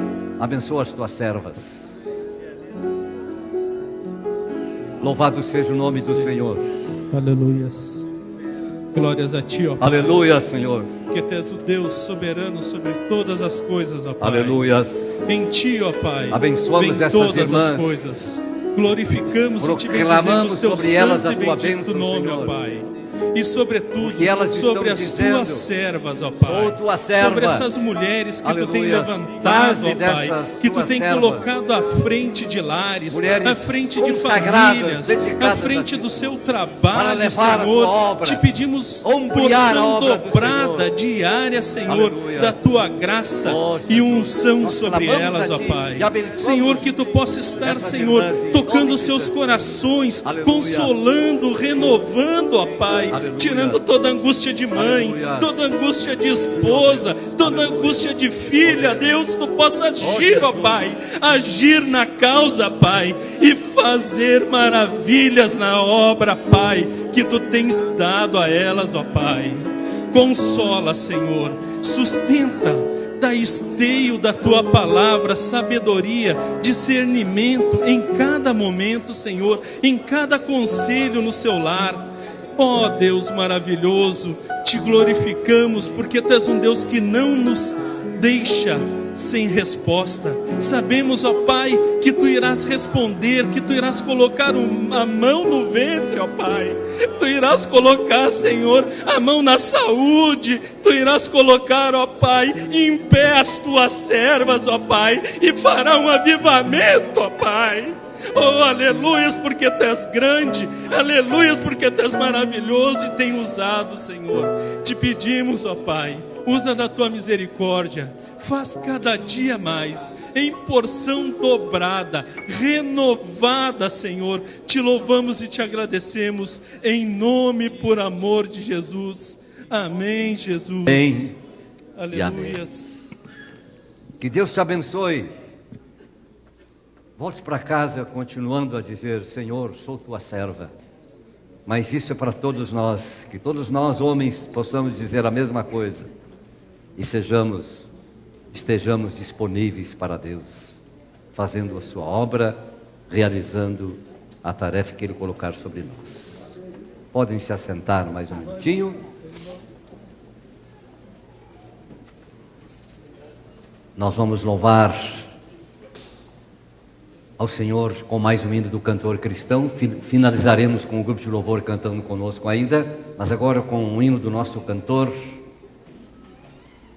abençoa as tuas servas. Louvado seja o nome do Senhor. Aleluias. Glórias a ti, ó Pai. Aleluia, Senhor. Porque tu és o Deus soberano sobre todas as coisas, ó Pai. Aleluias. Em ti, ó Pai, Abençoamos vem essas todas irmãs. as coisas. Glorificamos e te Proclamamos bendizemos teu sobre elas santo a e tua bendito bênção, nome, Senhor. ó Pai. E sobretudo, Porque elas sobre estão as dizendo, tuas servas, ó Pai. sou tua serva. Sobre essas mulheres que tu tem Aleluia. levantado, Faze ó Pai. dessas Que tu tuas tem servas colocado à frente de lares, mulheres à frente de consagradas, famílias, dedicadas à frente a ti, do seu para trabalho, levar a tua Senhor. obra, Te pedimos ombrear a porção obra do dobrada, Senhor. diária, Senhor, Aleluia. da tua graça Oh, e unção nós sobre clamamos elas, a ó ti Pai. e abençoamos Senhor, que tu possa estar, essas Senhor, irmãs, em tocando nome os de seus Jesus. corações, Aleluia. consolando, renovando, ó Pai, Aleluia. tirando toda angústia de mãe, Aleluia. toda angústia de esposa, toda angústia de filha. Deus, tu possa agir, ó Pai, agir na causa, Pai, e fazer maravilhas na obra, Pai, que tu tens dado a elas, ó Pai. Consola, Senhor, sustenta, dá esteio da tua palavra, sabedoria, discernimento em cada momento, Senhor, em cada conselho no seu lar. Ó Deus maravilhoso, te glorificamos porque tu és um Deus que não nos deixa sem resposta. Sabemos, ó Pai, que tu irás responder, que tu irás colocar a mão no ventre, ó Pai. Tu irás colocar, Senhor, a mão na saúde. Tu irás colocar, ó Pai, em pé as tuas servas, ó Pai, e fará um avivamento, ó Pai. Oh, aleluias, porque tu és grande, aleluias, porque tu és maravilhoso e tem usado, Senhor. Te pedimos, ó Pai, usa da tua misericórdia, faz cada dia mais, em porção dobrada, renovada, Senhor. Te louvamos e te agradecemos, em nome, por amor de Jesus. Amém, Jesus. Amém. Aleluias. Que Deus te abençoe. Volte para casa continuando a dizer: Senhor, sou tua serva. Mas isso é para todos nós, que todos nós homens possamos dizer a mesma coisa e estejamos disponíveis para Deus, fazendo a sua obra, realizando a tarefa que Ele colocar sobre nós. Podem se assentar mais um minutinho. Nós vamos louvar ao Senhor com mais um hino do cantor cristão. Finalizaremos com o grupo de louvor cantando conosco ainda, mas agora com um hino do nosso cantor.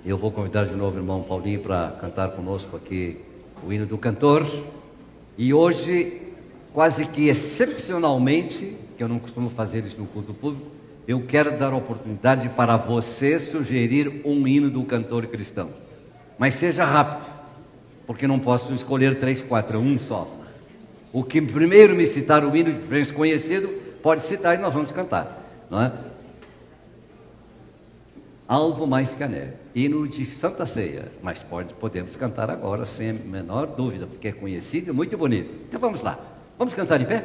Eu vou convidar de novo o irmão Paulinho para cantar conosco aqui o hino do cantor. E hoje, quase que excepcionalmente, que eu não costumo fazer isso no culto público, eu quero dar a oportunidade para você sugerir um hino do cantor cristão. Mas seja rápido, porque não posso escolher 3, 4, um só. O que primeiro me citar o hino de conhecido, pode citar e nós vamos cantar, não é? Alvo mais que a neve, hino de Santa Ceia, mas podemos cantar agora sem a menor dúvida, porque é conhecido e muito bonito. Então vamos lá, vamos cantar em pé?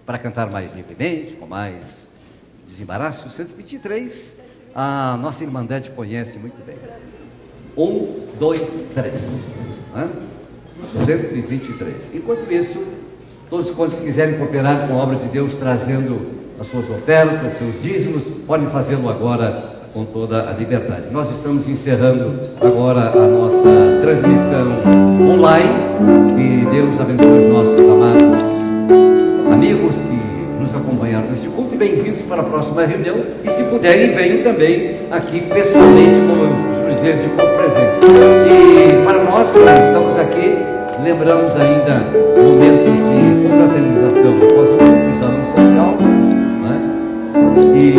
Para cantar mais livremente, com mais desembaraço. 123, a nossa Irmandade conhece muito bem. 1, 2, 3, né? 123. Enquanto isso, todos quantos quiserem cooperar com a obra de Deus, trazendo as suas ofertas, seus dízimos, podem fazê-lo agora com toda a liberdade. Nós estamos encerrando agora a nossa transmissão online. Que Deus abençoe os nossos amados amigos que nos acompanharam neste culto, e bem-vindos para a próxima reunião. E se puderem, venham também aqui pessoalmente, como eu dizer, de como presente. E para nós que estamos aqui, lembramos ainda momentos de confraternização após o anos social, né? E